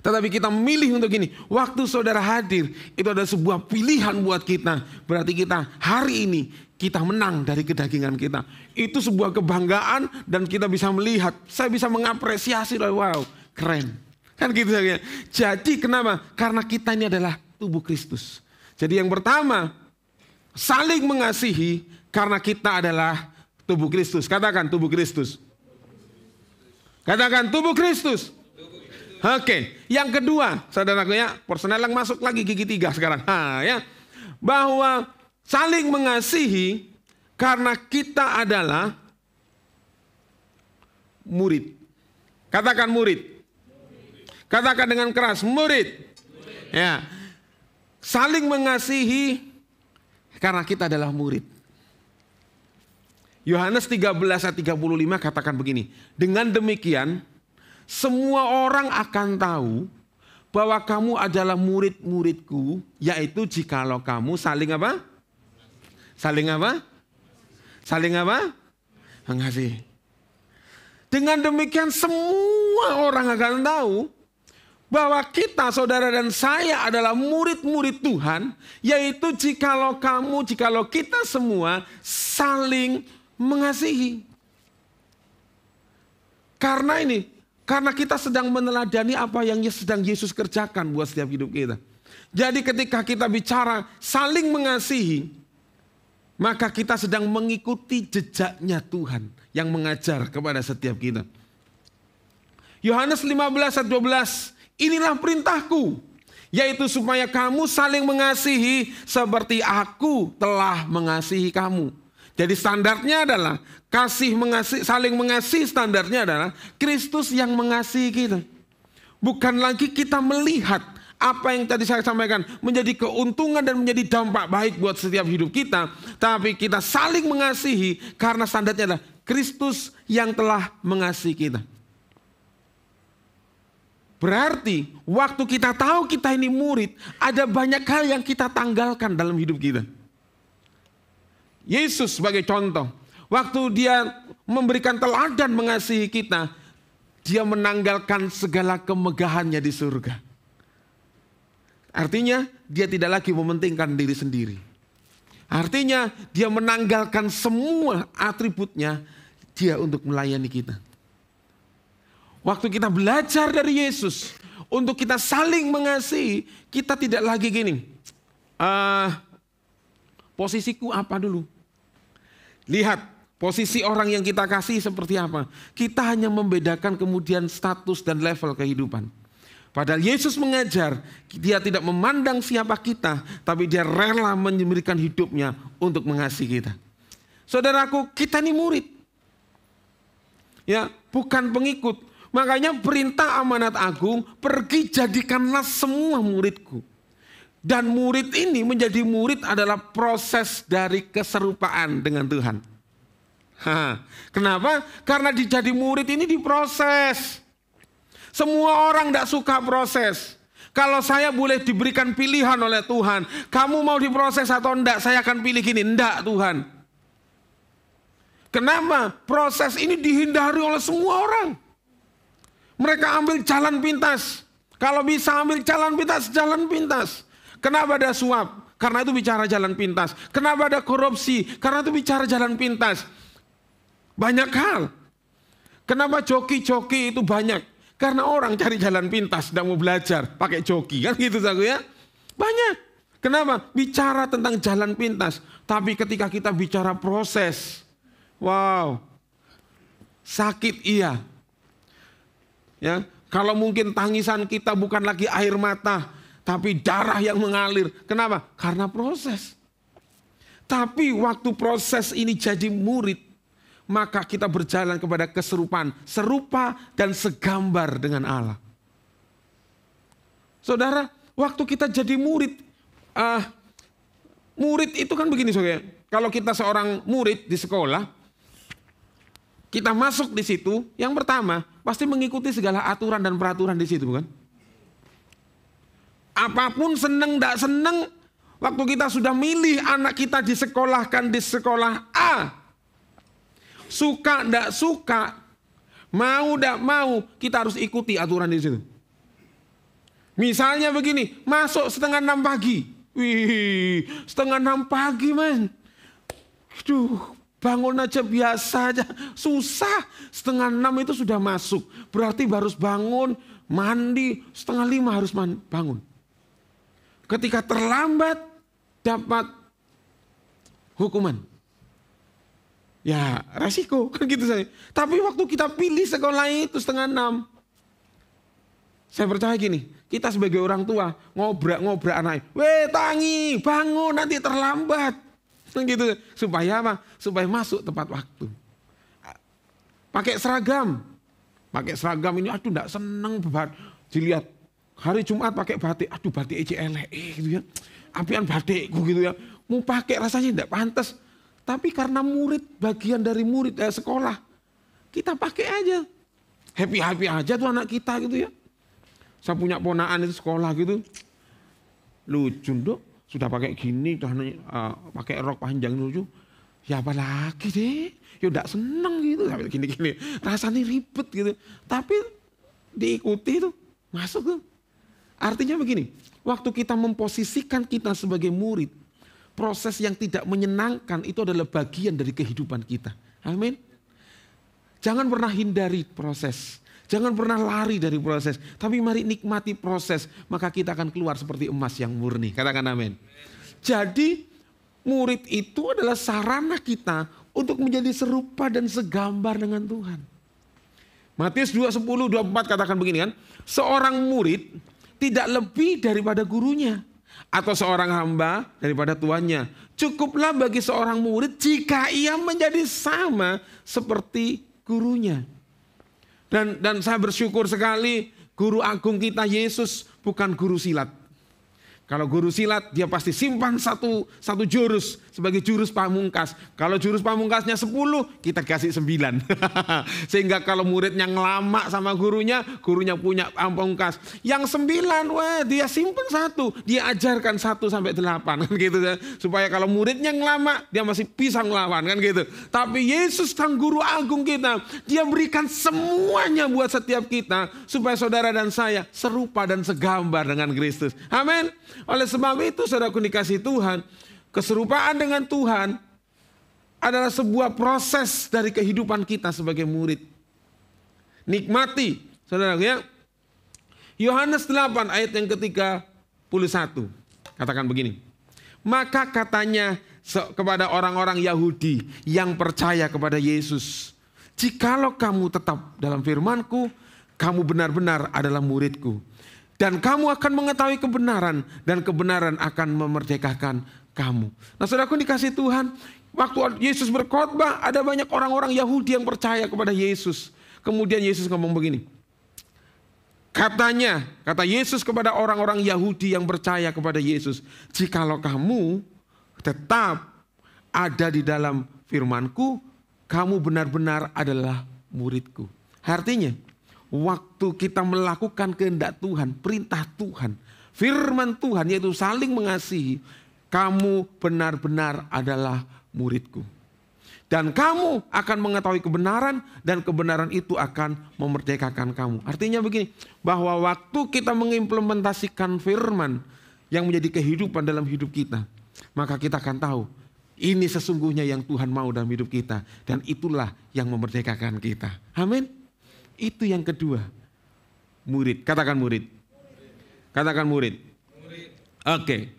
Tetapi kita memilih untuk gini, waktu saudara hadir, itu ada sebuah pilihan buat kita. Berarti kita hari ini, kita menang dari kedagingan kita. Itu sebuah kebanggaan dan kita bisa melihat, saya bisa mengapresiasi, wow keren. Kan gitu saja. Jadi kenapa? Karena kita ini adalah tubuh Kristus. Jadi yang pertama, saling mengasihi karena kita adalah tubuh Kristus. Katakan tubuh Kristus. Katakan tubuh Kristus. Oke, yang kedua, saudaraku ya, personal yang masuk lagi gigi 3 sekarang. Ya, bahwa saling mengasihi karena kita adalah murid. Katakan murid. Katakan dengan keras, murid. Ya, saling mengasihi karena kita adalah murid. Yohanes 13 ayat 35 katakan begini, dengan demikian semua orang akan tahu bahwa kamu adalah murid-muridku, yaitu jikalau kamu saling apa? Saling apa? Saling apa? Mengasihi. Dengan demikian semua orang akan tahu bahwa kita, saudara dan saya adalah murid-murid Tuhan, yaitu jikalau kita semua saling mengasihi. Karena kita sedang meneladani apa yang sedang Yesus kerjakan buat setiap hidup kita. Jadi ketika kita bicara saling mengasihi, maka kita sedang mengikuti jejaknya Tuhan yang mengajar kepada setiap kita. Yohanes 15 ayat 12, inilah perintahku, yaitu supaya kamu saling mengasihi seperti aku telah mengasihi kamu. Jadi standarnya adalah saling mengasihi, standarnya adalah Kristus yang mengasihi kita. Bukan lagi kita melihat apa yang tadi saya sampaikan menjadi keuntungan dan menjadi dampak baik buat setiap hidup kita, tapi kita saling mengasihi karena standarnya adalah Kristus yang telah mengasihi kita. Berarti waktu kita tahu kita ini murid, ada banyak hal yang kita tanggalkan dalam hidup kita. Yesus sebagai contoh, waktu dia memberikan teladan mengasihi kita, dia menanggalkan segala kemegahannya di surga. Artinya dia tidak lagi mementingkan diri sendiri. Artinya dia menanggalkan semua atributnya dia untuk melayani kita. Waktu kita belajar dari Yesus untuk kita saling mengasihi, kita tidak lagi gini, posisiku apa dulu? Lihat posisi orang yang kita kasih seperti apa. Kita hanya membedakan kemudian status dan level kehidupan. Padahal Yesus mengajar, dia tidak memandang siapa kita, tapi dia rela memberikan hidupnya untuk mengasihi kita. Saudaraku, kita ini murid. Ya, bukan pengikut. Makanya perintah amanat agung, pergi jadikanlah semua muridku. Dan murid ini menjadi murid adalah proses dari keserupaan dengan Tuhan. Kenapa? Karena jadi murid ini diproses. Semua orang tidak suka proses. Kalau saya boleh diberikan pilihan oleh Tuhan, kamu mau diproses atau enggak, saya akan pilih gini, enggak Tuhan. Kenapa? Proses ini dihindari oleh semua orang. Mereka ambil jalan pintas. Kalau bisa ambil jalan pintas. Kenapa ada suap? Karena itu bicara jalan pintas. Kenapa ada korupsi? Karena itu bicara jalan pintas. Banyak hal. Kenapa joki-joki itu banyak? Karena orang cari jalan pintas, tidak mau belajar, pakai joki. Kan gitu saku ya? Banyak. Kenapa? Bicara tentang jalan pintas. Tapi ketika kita bicara proses, wow, sakit iya. Ya, kalau mungkin tangisan kita bukan lagi air mata, tapi darah yang mengalir. Kenapa? Karena proses. Tapi waktu proses ini jadi murid, maka kita berjalan kepada keserupaan, serupa dan segambar dengan Allah. Saudara, waktu kita jadi murid, murid itu kan begini saudara. Kalau kita seorang murid di sekolah, kita masuk di situ, yang pertama pasti mengikuti segala aturan dan peraturan di situ, bukan? Apapun seneng tidak seneng, waktu kita sudah milih anak kita disekolahkan di sekolah A, suka tidak suka, mau tidak mau, kita harus ikuti aturan di situ. Misalnya begini, masuk 5:30 pagi. Wih, 5:30 pagi men. Aduh, bangun aja biasa aja, susah. 5:30 itu sudah masuk, berarti harus bangun, mandi, 4:30 harus bangun. Ketika terlambat, dapat hukuman. Ya resiko kan gitu saya. Tapi waktu kita pilih sekolah itu 5:30, Saya percaya gini, kita sebagai orang tua ngobrak-ngobrak anaknya. Weh Tangi, bangun nanti terlambat. Gitu. Supaya apa? Supaya masuk tepat waktu. Pakai seragam. Pakai seragam ini, aduh enggak seneng. Dilihat hari Jumat pakai batik, aduh batik ECLE gitu ya. Apian batikku gitu ya. Mau pakai rasanya enggak pantas. Tapi karena murid, bagian dari murid sekolah. Kita pakai aja. Happy-happy aja tuh anak kita gitu ya. Saya punya ponaan itu sekolah gitu. Lucu dok, sudah pakai gini, pakai rok panjang lucu. Ya apa lagi deh, ya udah seneng gitu. Sampai gini-gini, rasanya ribet gitu. Tapi diikuti tuh, masuk tuh. Artinya begini, waktu kita memposisikan kita sebagai murid, proses yang tidak menyenangkan itu adalah bagian dari kehidupan kita. Amin. Jangan pernah hindari proses. Jangan pernah lari dari proses. Tapi mari nikmati proses. Maka kita akan keluar seperti emas yang murni. Katakan amin. Jadi murid itu adalah sarana kita untuk menjadi serupa dan segambar dengan Tuhan. Matius 2:10-24 katakan begini kan. Seorang murid tidak lebih daripada gurunya. Atau seorang hamba daripada tuannya. Cukuplah bagi seorang murid jika ia menjadi sama seperti gurunya. Dan saya bersyukur sekali guru agung kita Yesus bukan guru silat. Kalau guru silat dia pasti simpan satu jurus sebagai jurus pamungkas. Kalau jurus pamungkasnya 10 kita kasih 9. Sehingga kalau muridnya ngelama sama gurunya punya pamungkas. Yang 9 dia simpan 1, dia ajarkan 1 sampai 8 kan gitu ya. Supaya kalau muridnya ngelama dia masih bisa ngelawan kan gitu. Tapi Yesus sang guru agung kita, dia berikan semuanya buat setiap kita supaya saudara dan saya serupa dan segambar dengan Kristus. Amin. Oleh sebab itu saudaraku dikasih Tuhan, keserupaan dengan Tuhan adalah sebuah proses dari kehidupan kita sebagai murid. Nikmati, saudara ya. Yohanes 8 ayat yang ke-31. Katakan begini. Maka katanya kepada orang-orang Yahudi yang percaya kepada Yesus, jikalau kamu tetap dalam firman-Ku, kamu benar-benar adalah murid-Ku. Dan kamu akan mengetahui kebenaran, dan kebenaran akan memerdekakan kamu. Nah saudaraku dikasih Tuhan, waktu Yesus berkhotbah ada banyak orang-orang Yahudi yang percaya kepada Yesus. Kemudian Yesus ngomong begini. Kata Yesus kepada orang-orang Yahudi yang percaya kepada Yesus, jikalau kamu tetap ada di dalam firman-Ku, kamu benar-benar adalah murid-Ku. Artinya, waktu kita melakukan kehendak Tuhan, perintah Tuhan, firman Tuhan yaitu saling mengasihi, kamu benar-benar adalah murid-Ku. Dan kamu akan mengetahui kebenaran dan kebenaran itu akan memerdekakan kamu. Artinya begini, bahwa waktu kita mengimplementasikan firman yang menjadi kehidupan dalam hidup kita, maka kita akan tahu ini sesungguhnya yang Tuhan mau dalam hidup kita. Dan itulah yang memerdekakan kita. Amin. Itu yang kedua, murid. Katakan murid. Katakan murid. Oke.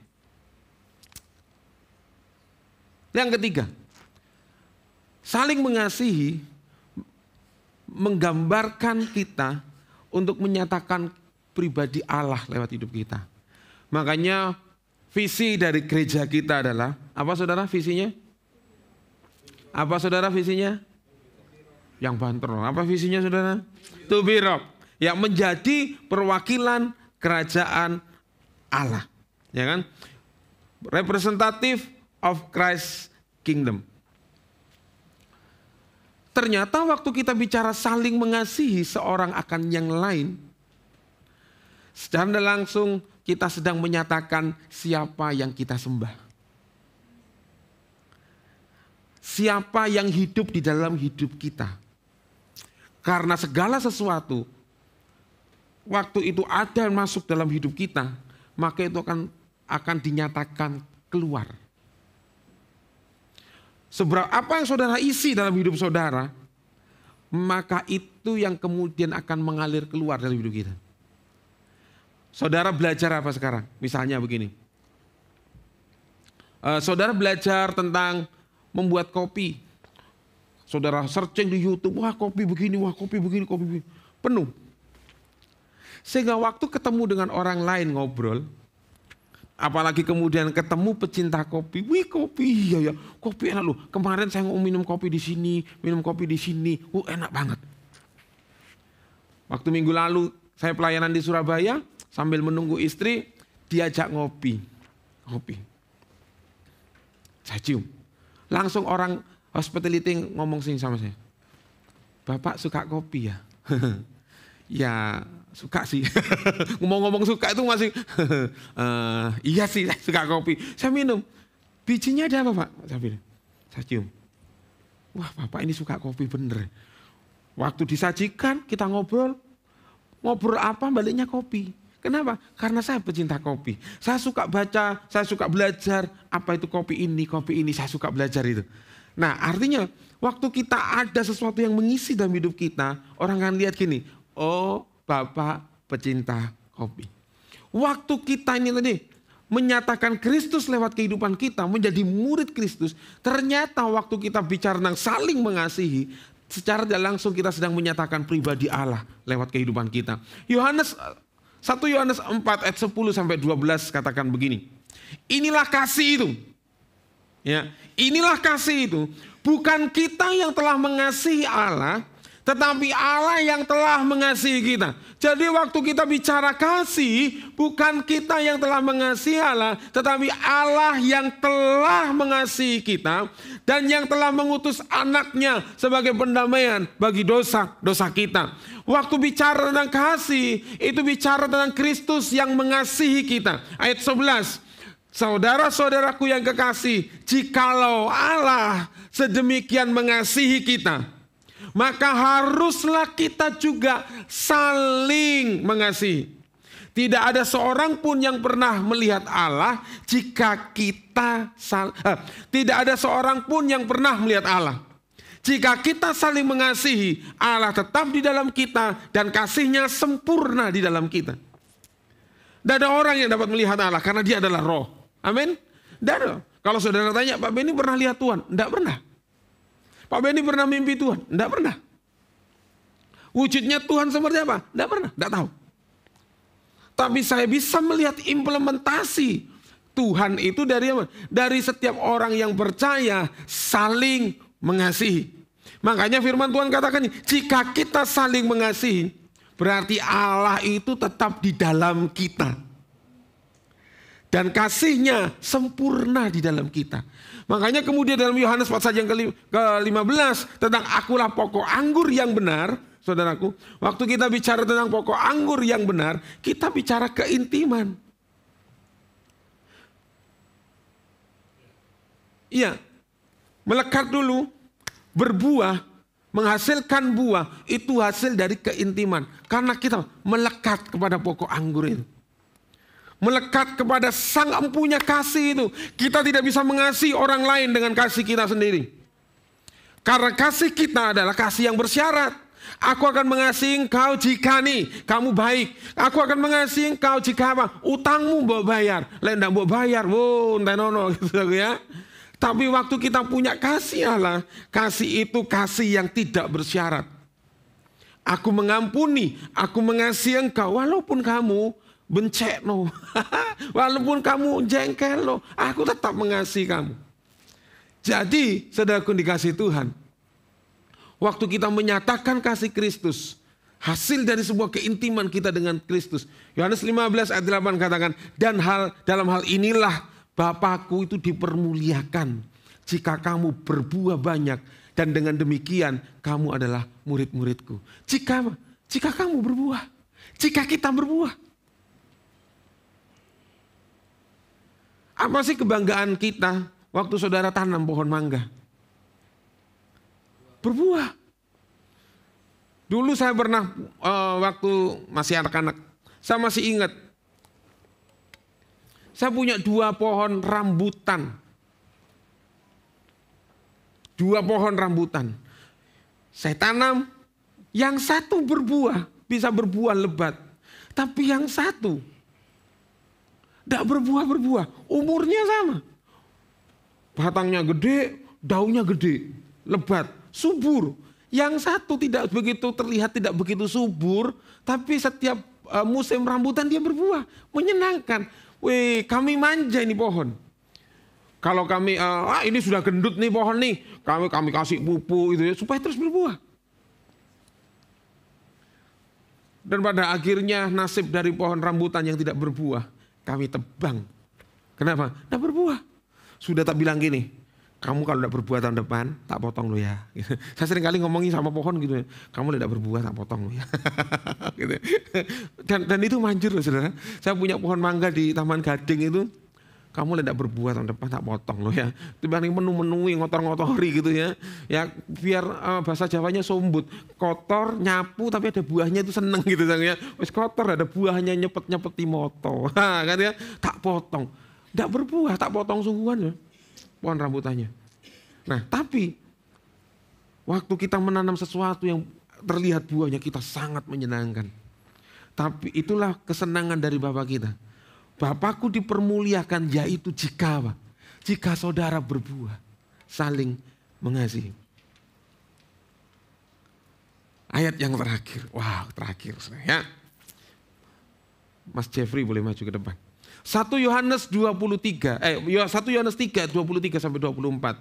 Yang ketiga, saling mengasihi menggambarkan kita untuk menyatakan pribadi Allah lewat hidup kita. Makanya visi dari gereja kita adalah, apa saudara visinya? Apa saudara visinya? Yang banter. Apa visinya saudara? To be rock. Yang menjadi perwakilan kerajaan Allah. Ya kan? Representative of Christ Kingdom. Ternyata waktu kita bicara saling mengasihi seorang akan yang lain, secara langsung kita sedang menyatakan siapa yang kita sembah. Siapa yang hidup di dalam hidup kita. Karena segala sesuatu, waktu itu ada masuk dalam hidup kita, maka itu akan dinyatakan keluar. Apa yang saudara isi dalam hidup saudara, maka itu yang kemudian akan mengalir keluar dari hidup kita. Saudara belajar apa sekarang? Misalnya begini. Saudara belajar tentang membuat kopi. Saudara searching di YouTube, wah kopi begini, kopi begini. Penuh. Sehingga waktu ketemu dengan orang lain ngobrol, apalagi kemudian ketemu pecinta kopi. Wih kopi, iya ya, kopi enak loh. Kemarin saya mau minum kopi di sini, enak banget. Waktu minggu lalu saya pelayanan di Surabaya, sambil menunggu istri, diajak ngopi. Saya cium. Langsung orang hospitality ngomong sini sama saya. Bapak suka kopi ya? Ya suka sih. Ngomong-ngomong suka itu masih iya sih saya suka kopi. Saya minum. Bijinya ada apa Pak? Saya cium. Wah Bapak ini suka kopi bener. Waktu disajikan kita ngobrol. Ngobrol apa baliknya kopi. Kenapa? Karena saya pecinta kopi. Saya suka baca, saya suka belajar. Apa itu kopi ini, saya suka belajar itu. Nah artinya waktu kita ada sesuatu yang mengisi dalam hidup kita, orang akan lihat gini, oh Bapak pecinta kopi. Waktu kita ini tadi menyatakan Kristus lewat kehidupan kita, menjadi murid Kristus, ternyata waktu kita bicara tentang saling mengasihi, secara tidak langsung kita sedang menyatakan pribadi Allah lewat kehidupan kita. 1 Yohanes 4 ayat 10 sampai 12 katakan begini. Inilah kasih itu. Ya, inilah kasih itu. Bukan kita yang telah mengasihi Allah, tetapi Allah yang telah mengasihi kita. Jadi waktu kita bicara kasih, bukan kita yang telah mengasihi Allah, tetapi Allah yang telah mengasihi kita dan yang telah mengutus anaknya sebagai pendamaian bagi dosa-dosa kita. Waktu bicara tentang kasih, itu bicara tentang Kristus yang mengasihi kita. Ayat 11. Saudara-saudaraku yang kekasih, jikalau Allah sedemikian mengasihi kita, maka haruslah kita juga saling mengasihi. Tidak ada seorang pun yang pernah melihat Allah tidak ada seorang pun yang pernah melihat Allah. Jika kita saling mengasihi, Allah tetap di dalam kita dan kasih-Nya sempurna di dalam kita. Tidak ada orang yang dapat melihat Allah karena Dia adalah roh. Amin. Tidak ada. Kalau saudara tanya, Pak Benny pernah lihat Tuhan? Tidak pernah. Pak Benny pernah mimpi Tuhan? Tidak pernah. Wujudnya Tuhan seperti apa? Tidak pernah, tidak tahu. Tapi saya bisa melihat implementasi Tuhan itu dari apa? Dari setiap orang yang percaya saling mengasihi. Makanya firman Tuhan katakan, jika kita saling mengasihi, berarti Allah itu tetap di dalam kita. Dan kasih-Nya sempurna di dalam kita. Makanya kemudian dalam Yohanes pasal yang ke-15 tentang akulah pokok anggur yang benar, saudaraku. Waktu kita bicara tentang pokok anggur yang benar, kita bicara keintiman. Iya, melekat dulu, berbuah, menghasilkan buah, itu hasil dari keintiman. Karena kita melekat kepada pokok anggur itu. Melekat kepada sang empunya kasih itu. Kita tidak bisa mengasihi orang lain dengan kasih kita sendiri. Karena kasih kita adalah kasih yang bersyarat. Aku akan mengasihi engkau jika kamu baik. Aku akan mengasihi engkau jika apa? Utangmu mau bayar. Lain mau bayar. Wow, entenono gitu ya. Tapi waktu kita punya kasih Allah, kasih itu kasih yang tidak bersyarat. Aku mengampuni, aku mengasihi engkau walaupun kamu bencek no. Walaupun kamu jengkel no, aku tetap mengasihi kamu. Jadi, saudaraku dikasihi Tuhan, waktu kita menyatakan kasih Kristus, hasil dari sebuah keintiman kita dengan Kristus. Yohanes 15 ayat 8 katakan, dan dalam hal inilah Bapakku itu dipermuliakan jika kamu berbuah banyak, dan dengan demikian kamu adalah murid-muridku. Jika kamu berbuah, jika kita berbuah. Apa sih kebanggaan kita waktu saudara tanam pohon mangga? Berbuah. Dulu saya pernah waktu masih anak-anak, saya masih ingat. Saya punya 2 pohon rambutan. 2 pohon rambutan. Saya tanam, yang satu berbuah, bisa berbuah lebat. Tapi yang satu tidak berbuah-berbuah, umurnya sama. Batangnya gede, daunnya gede, lebat, subur. Yang satu tidak begitu terlihat, tidak begitu subur, tapi setiap musim rambutan dia berbuah. Menyenangkan. Wih, kami manja ini pohon. Kalau kami, ini sudah gendut nih pohon nih. Kami kasih pupuk itu ya, supaya terus berbuah. Dan pada akhirnya nasib dari pohon rambutan yang tidak berbuah, kami tebang. Kenapa? Tidak berbuah. Sudah tak bilang gini, kamu kalau tidak berbuah tahun depan, tak potong lo ya. Saya sering kali ngomongin sama pohon gitu, kamu tidak berbuah, tak potong lo ya. Gitu. Dan itu manjur loh saudara. Saya punya pohon mangga di Taman Gading itu, kamu tidak berbuah tahun depan, tak potong lo ya. Dibanding menu-menui, ngotor-ngotori gitu ya. Ya biar bahasa Jawanya sombut, kotor, nyapu tapi ada buahnya itu seneng gitu ya. Wes kotor ada buahnya nyepet-nyepeti moto. Kan ya, tak potong. Tidak berbuah, tak potong sungguhan ya. Pohon rambutannya. Nah, tapi waktu kita menanam sesuatu yang terlihat buahnya, kita sangat menyenangkan. Tapi itulah kesenangan dari Bapa kita. Bapakku dipermuliakan yaitu jika saudara berbuah, saling mengasihi. Ayat yang terakhir. Wow, terakhir ya. Mas Jeffrey boleh maju ke depan. 1 Yohanes 3 sampai 24.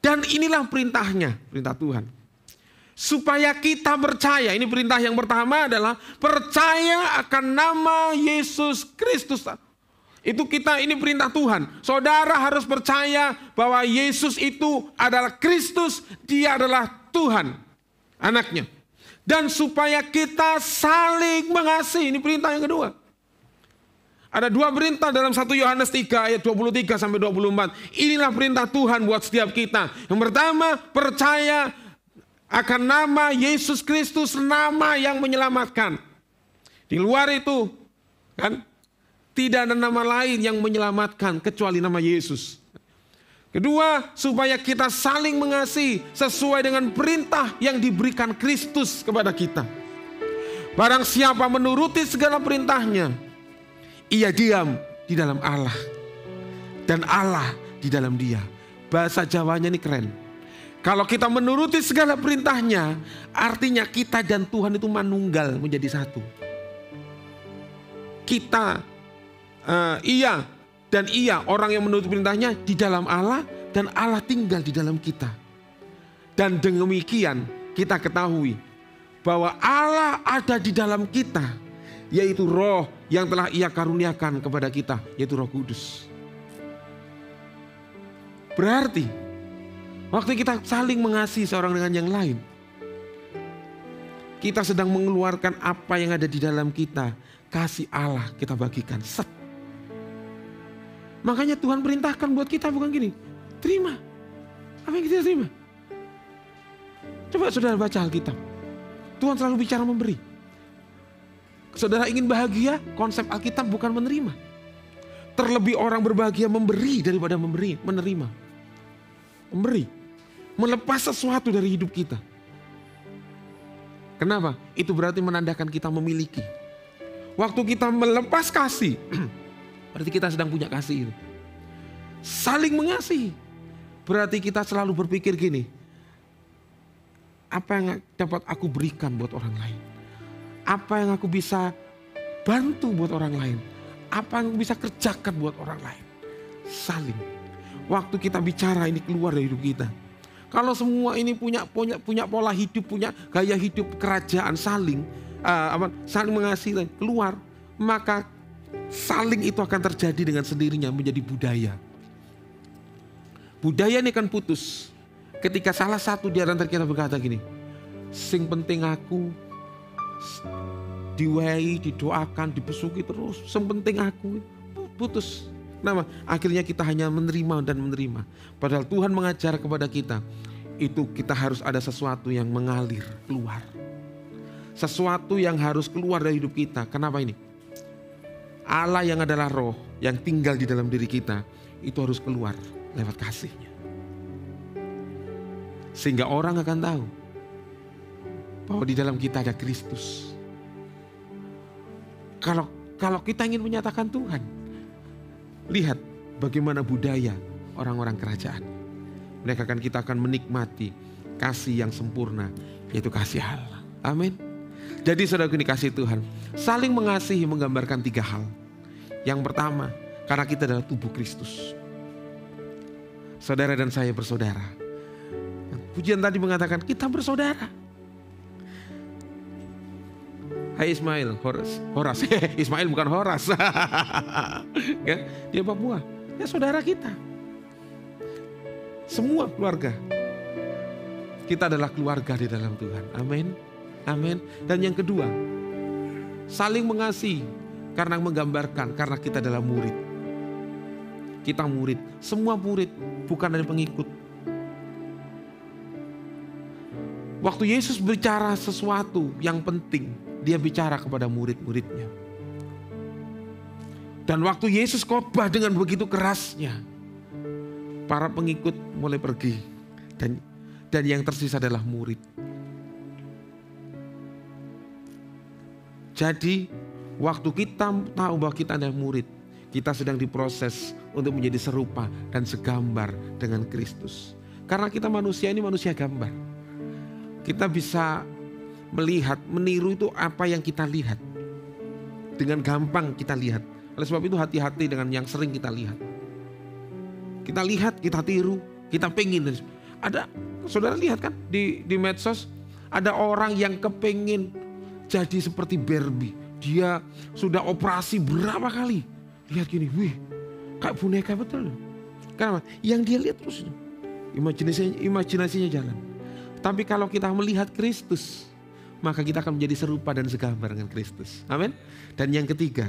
Dan inilah perintahnya, perintah Tuhan. Supaya kita percaya, ini perintah yang pertama adalah percaya akan nama Yesus Kristus. Ini perintah Tuhan. Saudara harus percaya bahwa Yesus itu adalah Kristus, dia adalah Tuhan, anaknya. Dan supaya kita saling mengasihi, ini perintah yang kedua. Ada dua perintah dalam 1 Yohanes 3 ayat 23 sampai 24. Inilah perintah Tuhan buat setiap kita. Yang pertama, percaya akan nama Yesus Kristus, nama yang menyelamatkan. Di luar itu, kan, tidak ada nama lain yang menyelamatkan kecuali nama Yesus. Kedua, supaya kita saling mengasihi sesuai dengan perintah yang diberikan Kristus kepada kita. Barang siapa menuruti segala perintahnya, ia diam di dalam Allah dan Allah di dalam dia. Bahasa Jawanya ini keren. Kalau kita menuruti segala perintahnya, artinya kita dan Tuhan itu manunggal menjadi satu. Kita, ia dan ia, orang yang menuruti perintahnya di dalam Allah dan Allah tinggal di dalam kita. Dan demikian kita ketahui bahwa Allah ada di dalam kita, yaitu Roh yang telah Ia karuniakan kepada kita, yaitu Roh Kudus. Berarti waktu kita saling mengasihi seorang dengan yang lain, kita sedang mengeluarkan apa yang ada di dalam kita, kasih Allah kita bagikan. Makanya Tuhan perintahkan buat kita bukan gini, terima apa yang kita terima. Coba saudara baca Alkitab, Tuhan selalu bicara memberi. Saudara ingin bahagia, konsep Alkitab bukan menerima. Terlebih orang berbahagia memberi daripada menerima. Memberi, melepas sesuatu dari hidup kita. Kenapa? Itu berarti menandakan kita memiliki. Waktu kita melepas kasih, berarti kita sedang punya kasih itu. Saling mengasihi, berarti kita selalu berpikir gini, apa yang dapat aku berikan buat orang lain? Apa yang aku bisa bantu buat orang lain? Apa yang aku bisa kerjakan buat orang lain? Saling. Waktu kita bicara ini keluar dari hidup kita. Kalau semua ini punya pola hidup, punya gaya hidup kerajaan, saling mengasihi, keluar, maka saling itu akan terjadi dengan sendirinya menjadi budaya. Budaya ini akan putus ketika salah satu di antara kita berkata gini, sing penting aku diwai, didoakan, dibesuki terus, sing penting aku, putus. Kenapa? Akhirnya kita hanya menerima dan menerima. Padahal Tuhan mengajar kepada kita, itu kita harus ada sesuatu yang mengalir keluar. Sesuatu yang harus keluar dari hidup kita. Kenapa ini? Allah yang adalah roh, yang tinggal di dalam diri kita, itu harus keluar lewat kasih-Nya. Sehingga orang akan tahu bahwa di dalam kita ada Kristus. Kalau kita ingin menyatakan Tuhan, lihat bagaimana budaya orang-orang kerajaan. Kita akan menikmati kasih yang sempurna, yaitu kasih Allah. Amin. Jadi saudara dikasih Tuhan, saling mengasihi menggambarkan 3 hal. Yang pertama, karena kita adalah tubuh Kristus. Saudara dan saya bersaudara. Pujian tadi mengatakan kita bersaudara. Hai Ismail, Horas. Ismail bukan Horas. Ya, dia Papua. Ya saudara kita. Semua keluarga. Kita adalah keluarga di dalam Tuhan. Amin. Amin. Dan yang kedua, saling mengasihi karena menggambarkan, karena kita adalah murid. Kita murid, semua murid, bukan dari pengikut. Waktu Yesus bicara sesuatu yang penting, dia bicara kepada murid-muridnya. Dan waktu Yesus khotbah dengan begitu kerasnya, para pengikut mulai pergi. Dan yang tersisa adalah murid. Jadi waktu kita tahu bahwa kita adalah murid, kita sedang diproses untuk menjadi serupa dan segambar dengan Kristus. Karena kita manusia ini manusia gambar. Kita bisa melihat, meniru itu apa yang kita lihat. Dengan gampang kita lihat. Oleh sebab itu hati-hati dengan yang sering kita lihat. Kita lihat, kita tiru, kita pengen. Ada, saudara lihat kan di medsos, ada orang yang kepengen jadi seperti Barbie. Dia sudah operasi berapa kali. Lihat gini, wih kayak boneka betul. Kenapa? Yang dia lihat terus imajinasinya jalan. Tapi kalau kita melihat Kristus, maka kita akan menjadi serupa dan segambar dengan Kristus. Amin. Dan yang ketiga,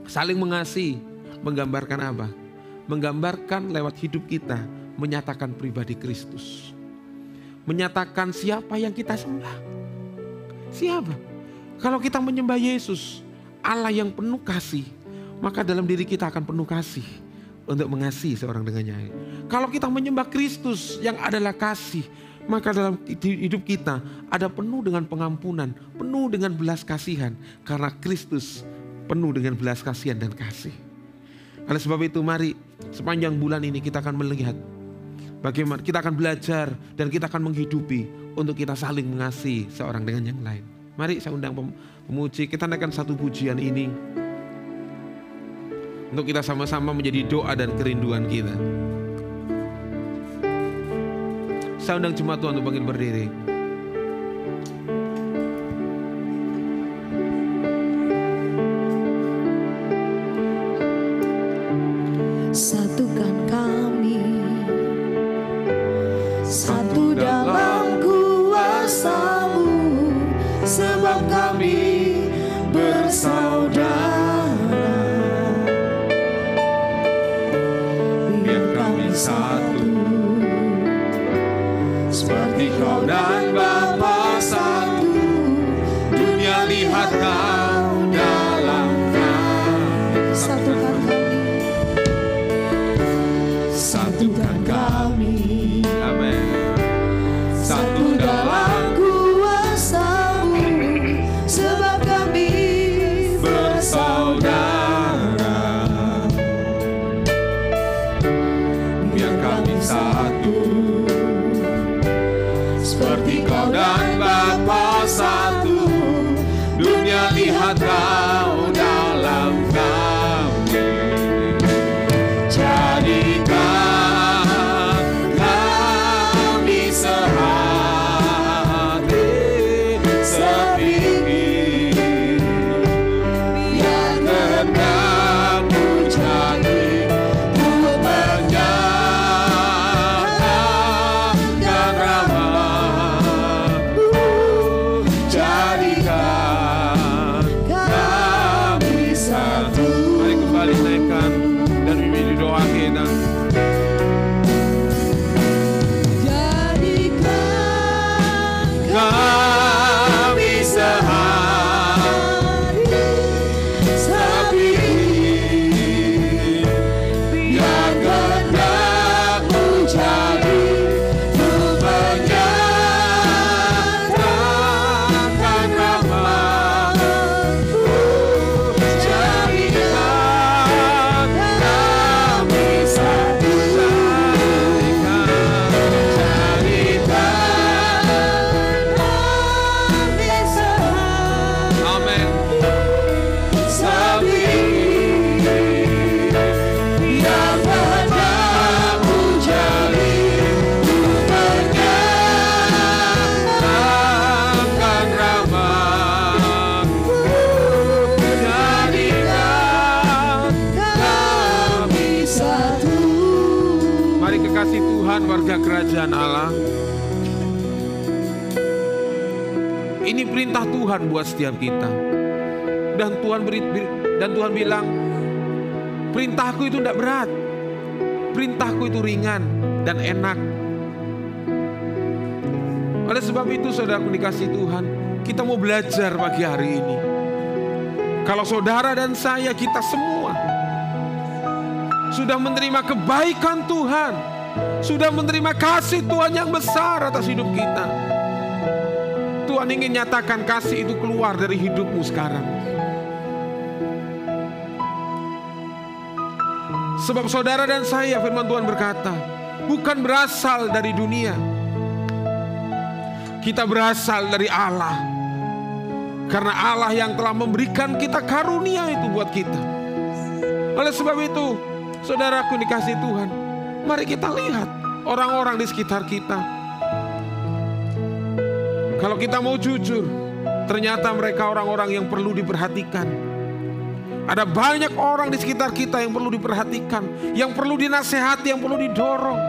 saling mengasihi menggambarkan apa? Menggambarkan lewat hidup kita, menyatakan pribadi Kristus. Menyatakan siapa yang kita sembah. Siapa? Kalau kita menyembah Yesus, Allah yang penuh kasih, maka dalam diri kita akan penuh kasih untuk mengasihi seorang dengannya. Kalau kita menyembah Kristus yang adalah kasih, maka dalam hidup kita ada penuh dengan pengampunan, penuh dengan belas kasihan. Karena Kristus penuh dengan belas kasihan dan kasih. Oleh sebab itu mari sepanjang bulan ini kita akan melihat bagaimana kita akan belajar dan kita akan menghidupi untuk kita saling mengasihi seorang dengan yang lain. Mari saya undang pemuji, kita naikkan satu pujian ini untuk kita sama-sama menjadi doa dan kerinduan kita. Saya undang jemaat Tuhan untuk bangkit berdiri. Satukan kami, satu dalam kuasa-Mu, sebab kami bersaudara. Biar kami satu, seperti Kau dan Bapa satu. Dunia lihat Kau dalam kami. Satukan kami, satukan kami. Amin. Satu dalam kuasa-Mu, sebab kami bersaudara. Biar kami satu, seperti Kau dan Bapa satu. Dunia lihat Kau dalam kami. Jadikan kami sehati, sepikir, biar kehendak-Mu jadi untuk menyatakan rahmat-Mu. Jadikan kami Tuhan, warga kerajaan Allah. Ini perintah Tuhan buat setiap kita. Dan Tuhan bilang, perintahku itu tidak berat. Perintahku itu ringan dan enak. Oleh sebab itu saudaraku dikasih Tuhan, kita mau belajar pagi hari ini. Kalau saudara dan saya, kita semua sudah menerima kebaikan Tuhan, sudah menerima kasih Tuhan yang besar atas hidup kita. Tuhan ingin nyatakan kasih itu keluar dari hidupmu sekarang. Sebab saudara dan saya, firman Tuhan berkata, bukan berasal dari dunia. Kita berasal dari Allah. Karena Allah yang telah memberikan kita karunia itu buat kita. Oleh sebab itu, saudaraku dikasih Tuhan, mari kita lihat orang-orang di sekitar kita. Kalau kita mau jujur, ternyata mereka orang-orang yang perlu diperhatikan. Ada banyak orang di sekitar kita yang perlu diperhatikan, yang perlu dinasehati, yang perlu didorong.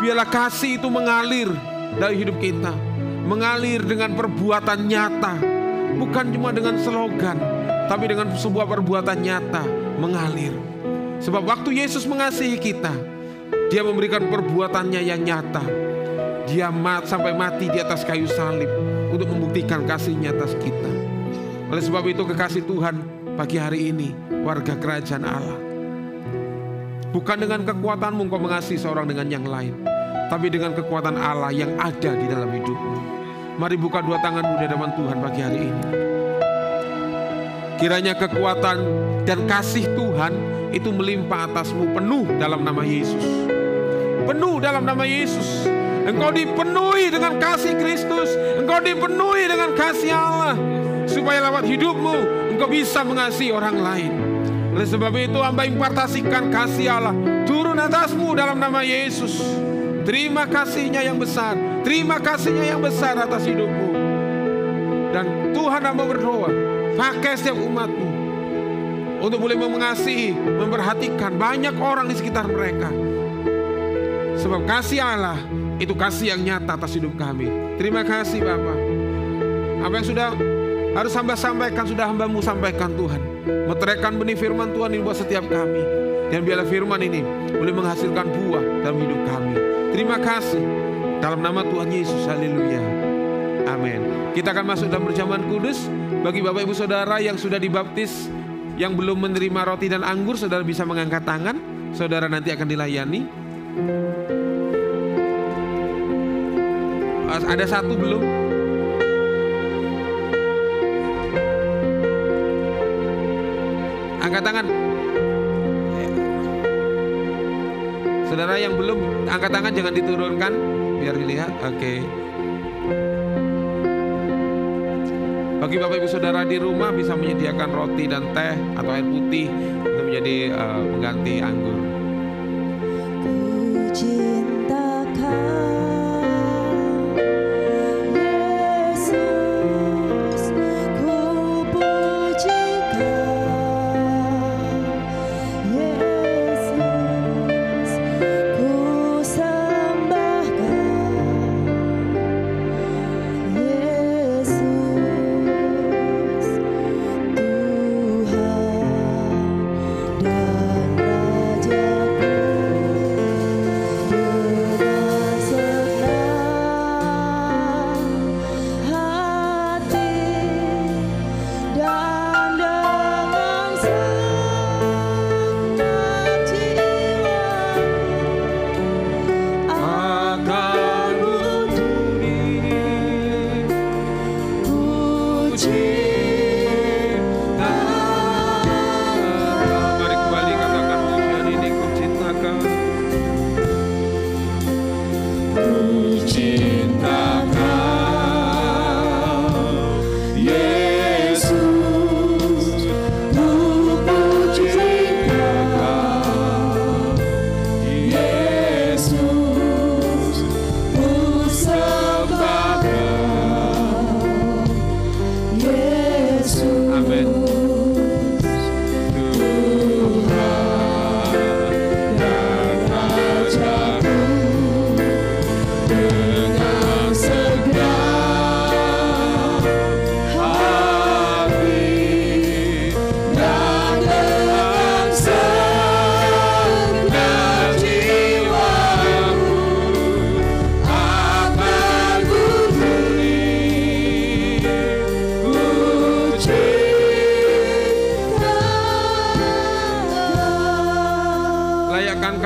Biarlah kasih itu mengalir dari hidup kita, mengalir dengan perbuatan nyata, bukan cuma dengan slogan, tapi dengan sebuah perbuatan nyata mengalir. Sebab waktu Yesus mengasihi kita, Dia memberikan perbuatannya yang nyata. Dia sampai mati di atas kayu salib untuk membuktikan kasih-Nya atas kita. Oleh sebab itu kekasih Tuhan, pagi hari ini warga kerajaan Allah, bukan dengan kekuatanmu engkau mengasihi seorang dengan yang lain, tapi dengan kekuatan Allah yang ada di dalam hidupmu. Mari buka dua tanganmu di hadapan Tuhan pagi hari ini. Kiranya kekuatan dan kasih Tuhan itu melimpah atasmu penuh dalam nama Yesus. Penuh dalam nama Yesus. Engkau dipenuhi dengan kasih Kristus. Engkau dipenuhi dengan kasih Allah. Supaya lewat hidupmu engkau bisa mengasihi orang lain. Oleh sebab itu hamba impartasikan kasih Allah turun atasmu dalam nama Yesus. Terima kasih-Nya yang besar. Terima kasih-Nya yang besar atas hidupmu. Dan Tuhan hamba berdoa, pakai setiap umat-Mu untuk boleh mengasihi, memperhatikan banyak orang di sekitar mereka. Sebab kasih Allah itu kasih yang nyata atas hidup kami. Terima kasih Bapa. Apa yang sudah harus hamba sampaikan, sudah hamba-Mu sampaikan Tuhan. Meteraikan benih firman Tuhan ini buat setiap kami. Dan biarlah firman ini boleh menghasilkan buah dalam hidup kami. Terima kasih. Dalam nama Tuhan Yesus, haleluya. Amin. Kita akan masuk dalam perjamuan kudus. Bagi Bapak Ibu Saudara yang sudah dibaptis, yang belum menerima roti dan anggur, saudara bisa mengangkat tangan. Saudara nanti akan dilayani. Ada satu belum? Angkat tangan. Saudara yang belum angkat tangan jangan diturunkan, biar dilihat. Oke. Bagi Bapak Ibu Saudara di rumah bisa menyediakan roti dan teh atau air putih untuk menjadi pengganti anggur. Raja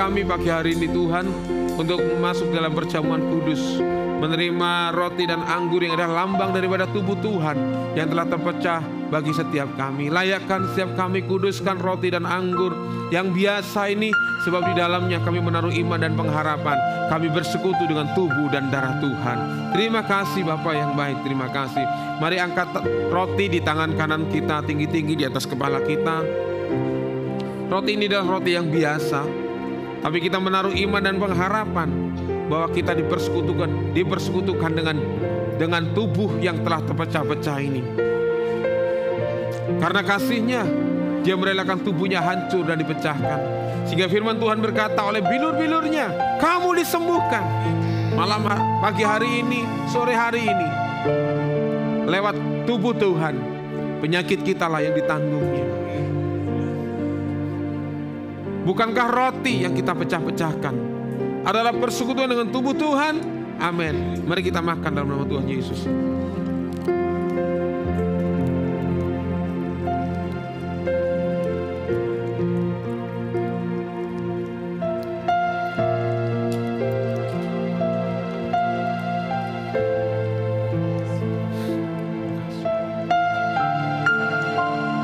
kami pagi hari ini Tuhan, untuk masuk dalam perjamuan kudus, menerima roti dan anggur yang adalah lambang daripada tubuh Tuhan yang telah terpecah bagi setiap kami. Layakkan setiap kami, kuduskan roti dan anggur yang biasa ini, sebab di dalamnya kami menaruh iman dan pengharapan. Kami bersekutu dengan tubuh dan darah Tuhan. Terima kasih Bapa yang baik, terima kasih. Mari angkat roti di tangan kanan kita tinggi-tinggi di atas kepala kita. Roti ini adalah roti yang biasa, tapi kita menaruh iman dan pengharapan bahwa kita dipersekutukan dengan tubuh yang telah terpecah-pecah ini. Karena kasih-Nya, Dia merelakan tubuhnya hancur dan dipecahkan. Sehingga firman Tuhan berkata, oleh bilur-bilurnya kamu disembuhkan. Malam pagi hari ini, sore hari ini, lewat tubuh Tuhan, penyakit kita lah yang ditanggungnya. Bukankah roti yang kita pecah-pecahkan adalah persekutuan dengan tubuh Tuhan? Amin. Mari kita makan dalam nama Tuhan Yesus.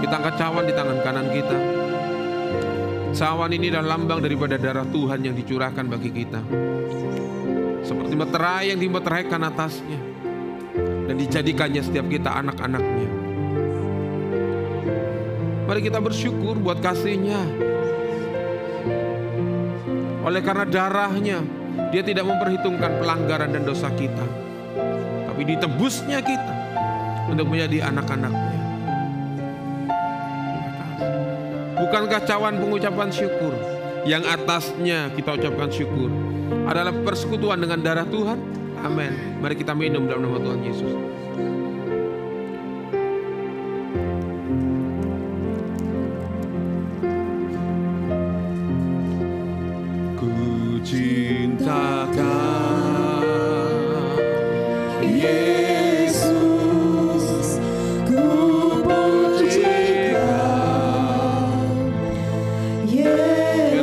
Kita angkat cawan di tangan kanan kita. Cawan ini adalah lambang daripada darah Tuhan yang dicurahkan bagi kita. Seperti meterai yang dimeteraikan atasnya dan dijadikannya setiap kita anak-anaknya. Mari kita bersyukur buat kasih-Nya. Oleh karena darahnya, Dia tidak memperhitungkan pelanggaran dan dosa kita, tapi ditebusnya kita untuk menjadi anak-anaknya. Bukankah cawan pengucapan syukur yang atasnya kita ucapkan syukur adalah persekutuan dengan darah Tuhan? Amin. Mari kita minum dalam nama Tuhan Yesus. Ku cintakan Yesus, ku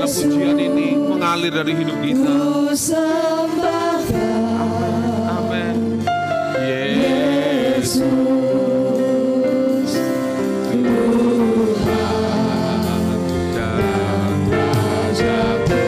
pujian ini mengalir dari hidup kita. Amin. Yesus Tuhan dan Raja-Ku,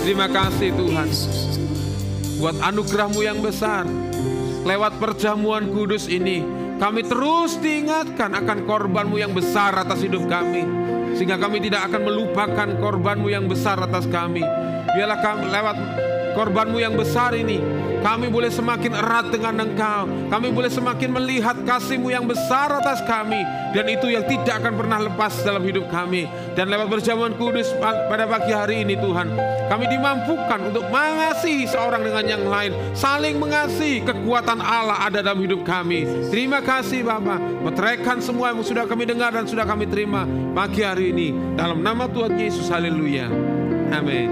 Terima kasih Tuhan buat anugerah-Mu yang besar. Lewat perjamuan kudus ini, kami terus diingatkan akan korban-Mu yang besar atas hidup kami, sehingga kami tidak akan melupakan korban-Mu yang besar atas kami. Biarlah kami, lewat korban-Mu yang besar ini, kami boleh semakin erat dengan Engkau. Kami boleh semakin melihat kasih-Mu yang besar atas kami, dan itu yang tidak akan pernah lepas dalam hidup kami. Dan lewat perjamuan kudus pada pagi hari ini Tuhan, kami dimampukan untuk mengasihi seorang dengan yang lain, saling mengasihi. Kekuatan Allah ada dalam hidup kami. Terima kasih Bapa, meteraikan semua yang sudah kami dengar dan sudah kami terima pagi hari ini dalam nama Tuhan Yesus. Haleluya. Amin.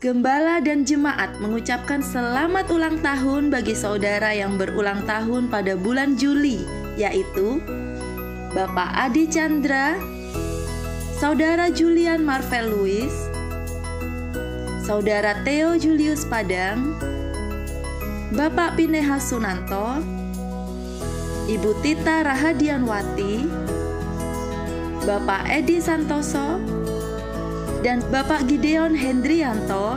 Gembala dan jemaat mengucapkan selamat ulang tahun bagi saudara yang berulang tahun pada bulan Juli, yaitu Bapak Adi Chandra, Saudara Julian Marvel Louis, Saudara Theo Julius Padang, Bapak Pinehas Sunanto, Ibu Tita Rahadianwati, Bapak Edi Santoso, dan Bapak Gideon Hendrianto.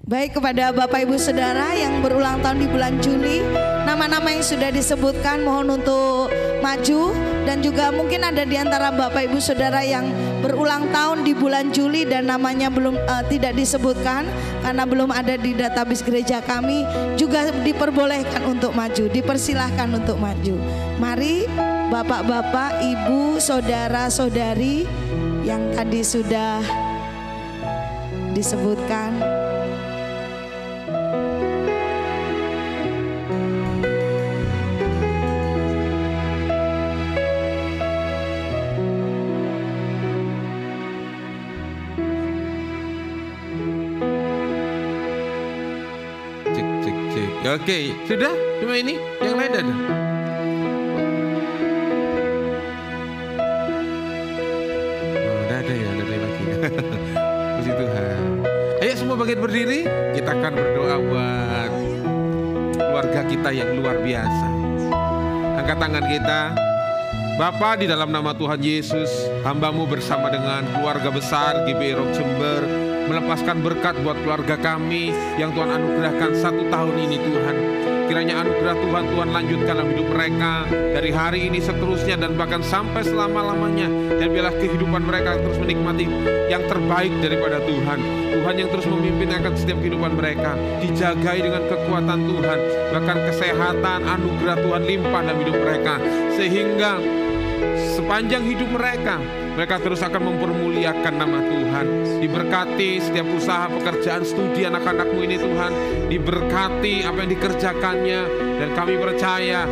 Baik, kepada Bapak Ibu Saudara yang berulang tahun di bulan Juli, nama-nama yang sudah disebutkan mohon untuk maju. Dan juga mungkin ada di antara Bapak Ibu Saudara yang berulang tahun di bulan Juli dan namanya belum tidak disebutkan karena belum ada di database gereja kami, juga diperbolehkan untuk maju, dipersilahkan untuk maju. Mari Bapak-bapak, Ibu, saudara-saudari yang tadi sudah disebutkan. Oke, sudah? Cuma ini? Yang lain ada? Oh, udah ada ya, ada lagi. Puji Tuhan. Ayo semua bangkit berdiri, kita akan berdoa buat keluarga kita yang luar biasa. Angkat tangan kita. Bapa, di dalam nama Tuhan Yesus, hamba-Mu bersama dengan keluarga besar GBI Rock Jember melepaskan berkat buat keluarga kami yang Tuhan anugerahkan 1 tahun ini Tuhan. Kiranya anugerah Tuhan, Tuhan lanjutkan dalam hidup mereka dari hari ini seterusnya dan bahkan sampai selama-lamanya. Dan biarlah kehidupan mereka terus menikmati yang terbaik daripada Tuhan. Tuhan yang terus memimpin akan setiap kehidupan mereka, dijagai dengan kekuatan Tuhan. Bahkan kesehatan, anugerah Tuhan limpah dalam hidup mereka. Sehingga sepanjang hidup mereka terus akan mempermuliakan nama Tuhan. Diberkati setiap usaha, pekerjaan, studi anak-anak-Mu ini Tuhan. Diberkati apa yang dikerjakannya. Dan kami percaya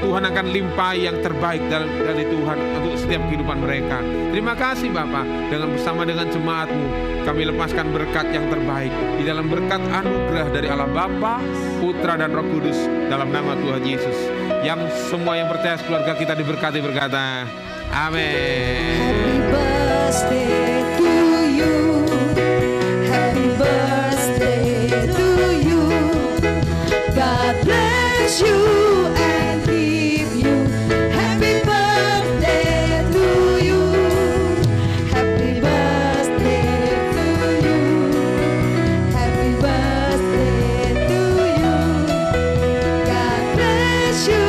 Tuhan akan limpahi yang terbaik dari Tuhan untuk setiap kehidupan mereka. Terima kasih Bapa. Bersama dengan jemaat-Mu kami lepaskan berkat yang terbaik. Di dalam berkat anugerah dari Allah Bapa, Putra dan Roh Kudus. Dalam nama Tuhan Yesus. Yang semua yang percaya keluarga kita diberkati berkata amin. Happy birthday to you. Happy birthday to you. God bless you and keep you. Happy birthday to you. Happy birthday to you. Happy birthday to you. God bless you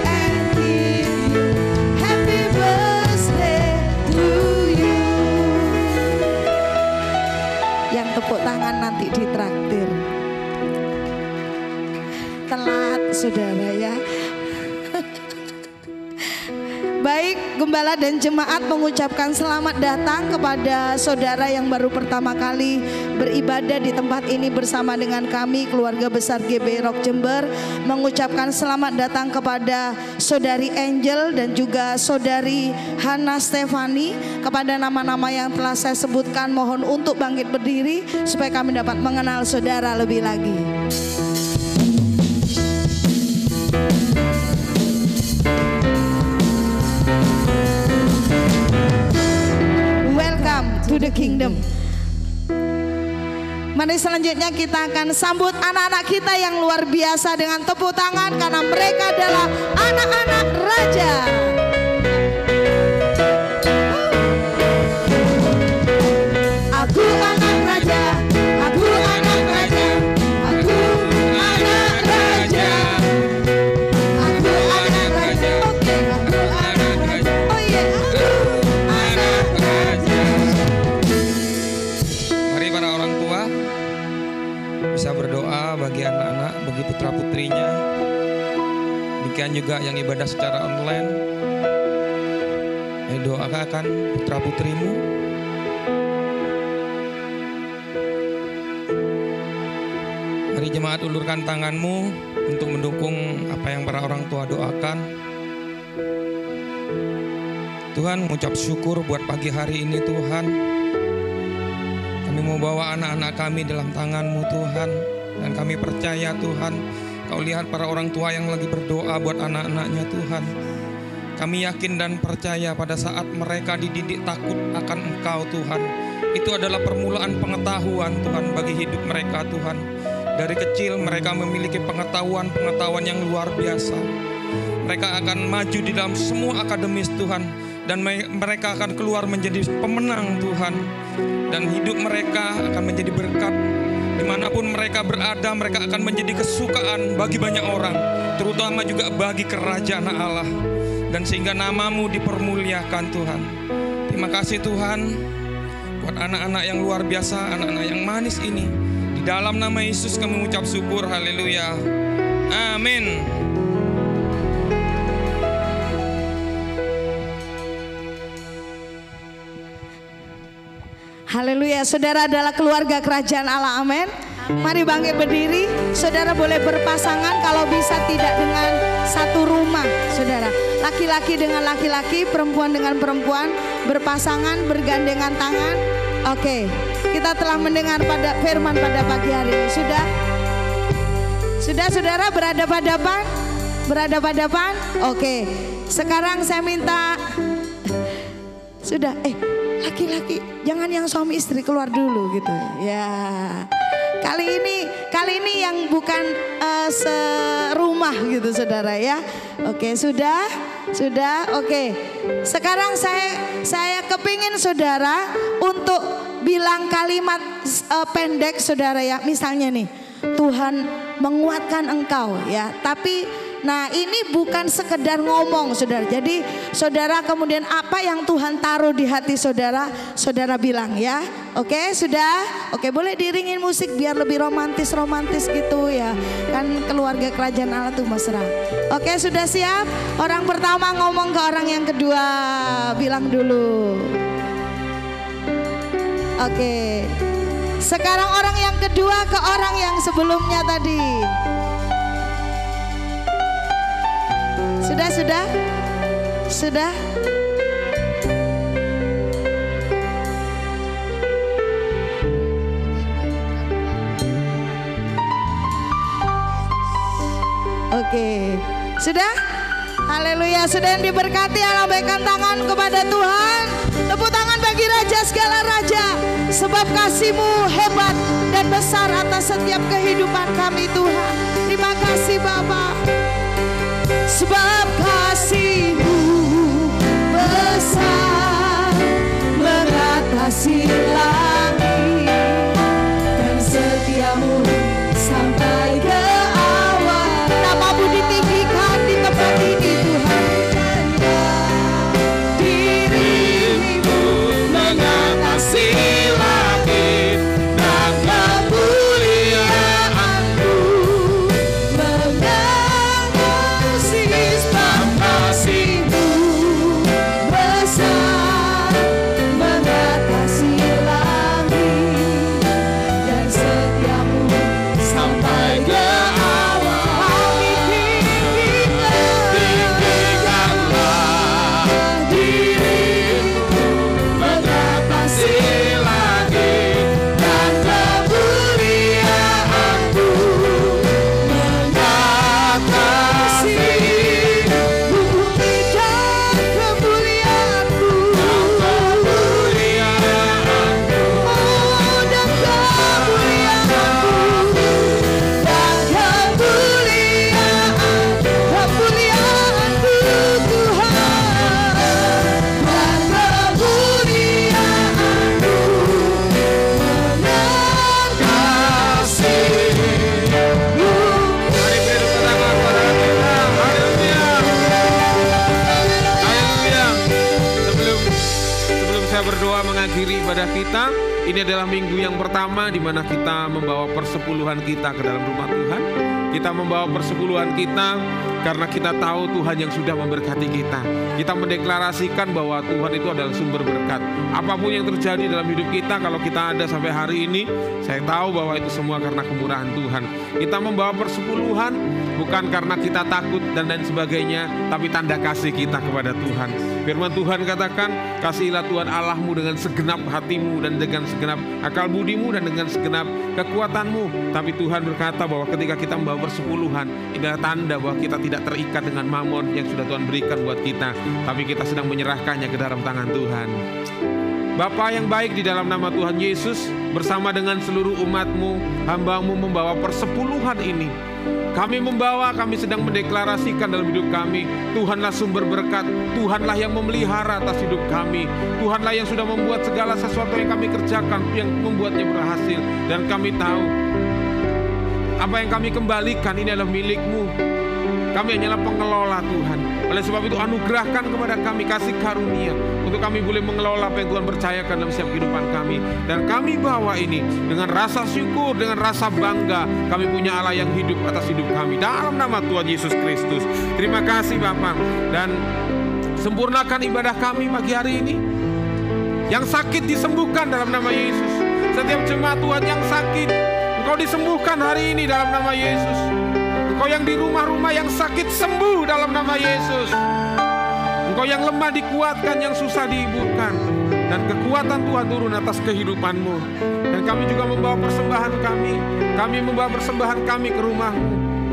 and keep you. Happy birthday to you. Yang tepuk tangan nanti ditraktir. Telat saudara ya. Baik, gembala dan jemaat mengucapkan selamat datang kepada saudara yang baru pertama kali beribadah di tempat ini bersama dengan kami keluarga besar GBI Rock Jember. Mengucapkan selamat datang kepada saudari Angel dan juga saudari Hana Stefani. Kepada nama-nama yang telah saya sebutkan, mohon untuk bangkit berdiri supaya kami dapat mengenal saudara lebih lagi. Welcome to the kingdom. Mari selanjutnya kita akan sambut anak-anak kita yang luar biasa dengan tepuk tangan karena mereka adalah anak-anak raja. Aku anak raja, aku anak raja, aku anak raja, aku anak raja, oke, aku anak raja, oh iya, aku anak raja. Mari para orang tua bisa berdoa bagi anak-anak, bagi putra-putrinya. Demikian juga yang ibadah secara online. Doakan putra-putrimu. Mari jemaat ulurkan tanganmu untuk mendukung apa yang para orang tua doakan. Tuhan, mengucap syukur buat pagi hari ini Tuhan. Kami mau bawa anak-anak kami dalam tangan-Mu Tuhan. Dan kami percaya Tuhan, Kau lihat para orang tua yang lagi berdoa buat anak-anaknya Tuhan. Kami yakin dan percaya pada saat mereka dididik takut akan Engkau Tuhan, itu adalah permulaan pengetahuan Tuhan bagi hidup mereka Tuhan. Dari kecil mereka memiliki pengetahuan yang luar biasa. Mereka akan maju di dalam semua akademis Tuhan. Dan mereka akan keluar menjadi pemenang Tuhan. Dan hidup mereka akan menjadi berkat. Dimanapun mereka berada, mereka akan menjadi kesukaan bagi banyak orang, terutama juga bagi kerajaan Allah. Dan sehingga nama-Mu dipermuliakan Tuhan. Terima kasih Tuhan buat anak-anak yang luar biasa, anak-anak yang manis ini. Di dalam nama Yesus kami mengucap syukur, haleluya, amin. Haleluya, saudara adalah keluarga kerajaan Allah, amin. Mari bangkit berdiri, saudara boleh berpasangan kalau bisa tidak dengan satu rumah, saudara. Laki-laki dengan laki-laki, perempuan dengan perempuan, berpasangan, bergandengan tangan. Oke, kita telah mendengar pada firman pada pagi hari ini. Sudah saudara berhadapan-hadapan? Berhadapan-hadapan? Oke, sekarang saya minta, sudah, laki-laki, jangan yang suami istri keluar dulu gitu. Ya, kali ini yang bukan serumah gitu saudara ya. Oke, sudah. Oke, sekarang saya kepingin saudara untuk bilang kalimat pendek saudara ya. Misalnya nih, Tuhan menguatkan engkau ya. Tapi nah ini bukan sekedar ngomong saudara. Jadi saudara kemudian apa yang Tuhan taruh di hati saudara, saudara bilang ya. Oke, sudah. Oke, boleh diiringin musik biar lebih romantis gitu ya. Kan keluarga kerajaan Allah tuh mesra. Oke, sudah siap? Orang pertama ngomong ke orang yang kedua, bilang dulu. Oke. Sekarang orang yang kedua ke orang yang sebelumnya tadi. Sudah. Oke, sudah? Haleluya, sudah yang diberkati, lambaikan tangan kepada Tuhan. Tepuk tangan bagi Raja segala Raja. Sebab kasih-Mu hebat dan besar atas setiap kehidupan kami Tuhan. Terima kasih Bapa. Sebab kasih-Mu besar mengatasi langit, dan setia-Mu sampai ke awal. Nama-Mu ditinggikan di tempat ini Tuhan. Diri-Mu mengatasi langit, dan kemuliaan-Mu mengasihi. Sebab kasih-Mu besar mengatasi langit, dan setia-Mu sampai ke awal. Tinggikanlah diri-Mu mengatasi langit, dan kemuliaan-Mu mengatasi bumi dan kemuliaan-Mu. Oh, dan kemuliaan-Mu, dan kemuliaan-Mu Tuhan, dan kemuliaan-Mu mengasihi bumi. Mari beri tepuk tangan kepada kita. Haleluya. Haleluya. Sebelum saya berdoa mengakhiri ibadah kita, ini adalah minggu yang pertama di mana kita membawa persepuluhan kita ke dalam rumah Tuhan. Kita membawa persepuluhan kita Karena kita tahu Tuhan yang sudah memberkati kita. Kita mendeklarasikan bahwa Tuhan itu adalah sumber berkat. Apapun yang terjadi dalam hidup kita, kalau kita ada sampai hari ini, saya tahu bahwa itu semua karena kemurahan Tuhan. Kita membawa persepuluhan bukan karena kita takut dan lain sebagainya, tapi tanda kasih kita kepada Tuhan. Firman Tuhan katakan, kasihilah Tuhan Allahmu dengan segenap hatimu dan dengan segenap akal budimu dan dengan segenap kekuatanmu. Tapi Tuhan berkata bahwa ketika kita membawa persepuluhan, ini adalah tanda bahwa kita tidak terikat dengan mamon yang sudah Tuhan berikan buat kita, tapi kita sedang menyerahkannya ke dalam tangan Tuhan. Bapa yang baik, di dalam nama Tuhan Yesus, bersama dengan seluruh umat-Mu, hamba-Mu membawa persepuluhan ini. Kami sedang mendeklarasikan dalam hidup kami, Tuhanlah sumber berkat, Tuhanlah yang memelihara atas hidup kami, Tuhanlah yang sudah membuat segala sesuatu yang kami kerjakan, yang membuatnya berhasil. Dan kami tahu, apa yang kami kembalikan ini adalah milik-Mu. Kami hanyalah pengelola Tuhan. Oleh sebab itu anugerahkan kepada kami kasih karunia untuk kami boleh mengelola apa yang Tuhan percayakan dalam setiap kehidupan kami. Dan kami bawa ini dengan rasa syukur, dengan rasa bangga. Kami punya Allah yang hidup atas hidup kami. Dalam nama Tuhan Yesus Kristus. Terima kasih Bapa. Dan sempurnakan ibadah kami pagi hari ini. Yang sakit disembuhkan dalam nama Yesus. Setiap jemaat Tuhan yang sakit, Engkau disembuhkan hari ini dalam nama Yesus. Engkau yang di rumah-rumah yang sakit sembuh dalam nama Yesus. Engkau yang lemah dikuatkan, yang susah dihiburkan. Dan kekuatan Tuhan turun atas kehidupan-Mu. Dan kami juga membawa persembahan kami. Kami membawa persembahan kami ke rumah-Mu.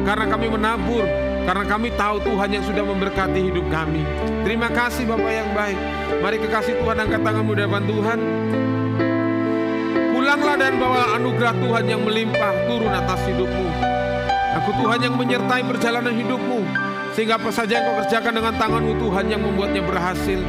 Karena kami menabur. Karena kami tahu Tuhan yang sudah memberkati hidup kami. Terima kasih Bapa yang baik. Mari kekasih Tuhan, angkat tanganmu di depan Tuhan. Pulanglah dan bawa anugerah Tuhan yang melimpah turun atas hidupmu. Aku Tuhan yang menyertai perjalanan hidupmu, sehingga apa saja yang kau kerjakan dengan tanganmu, Tuhan yang membuatnya berhasil.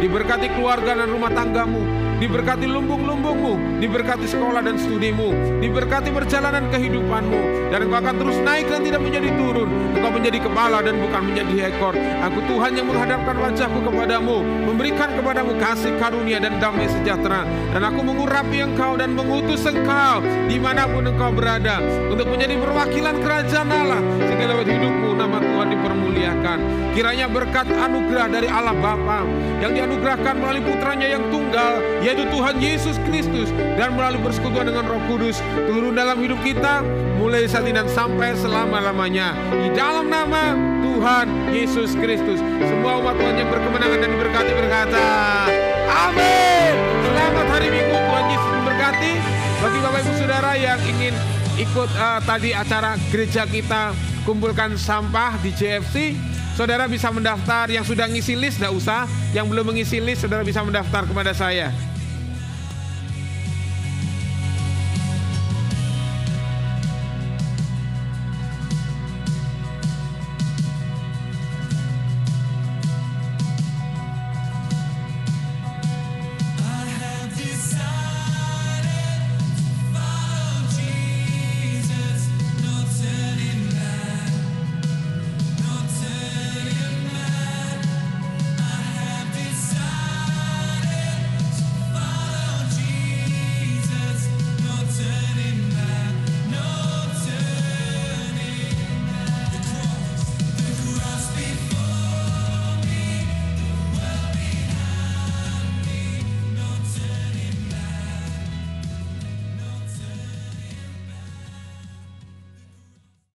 Diberkati keluarga dan rumah tanggamu, diberkati lumbung-lumbungmu, diberkati sekolah dan studimu, diberkati perjalanan kehidupanmu. Dan engkau akan terus naik dan tidak menjadi turun. Engkau menjadi kepala dan bukan menjadi ekor. Aku Tuhan yang menghadapkan wajahku kepadamu, memberikan kepadamu kasih karunia dan damai sejahtera. Dan aku mengurapi engkau dan mengutus engkau dimanapun engkau berada, untuk menjadi perwakilan kerajaan Allah, sehingga lewat hidupmu nama Tuhan dipermuliakan. Kiranya berkat anugerah dari Allah Bapa yang dianugerahkan melalui putranya yang tunggal, yaitu Tuhan Yesus Kristus, dan melalui persekutuan dengan Roh Kudus, turun dalam hidup kita mulai saat ini dan sampai selama-lamanya. Di dalam nama Tuhan Yesus Kristus, semua umat Tuhan yang berkemenangan dan diberkati berkata amin. Selamat hari Minggu, Tuhan Yesus memberkati. Bagi Bapak Ibu Saudara yang ingin ikut tadi acara gereja kita kumpulkan sampah di JFC, saudara bisa mendaftar. Yang sudah ngisi list tidak usah, yang belum mengisi list saudara bisa mendaftar kepada saya.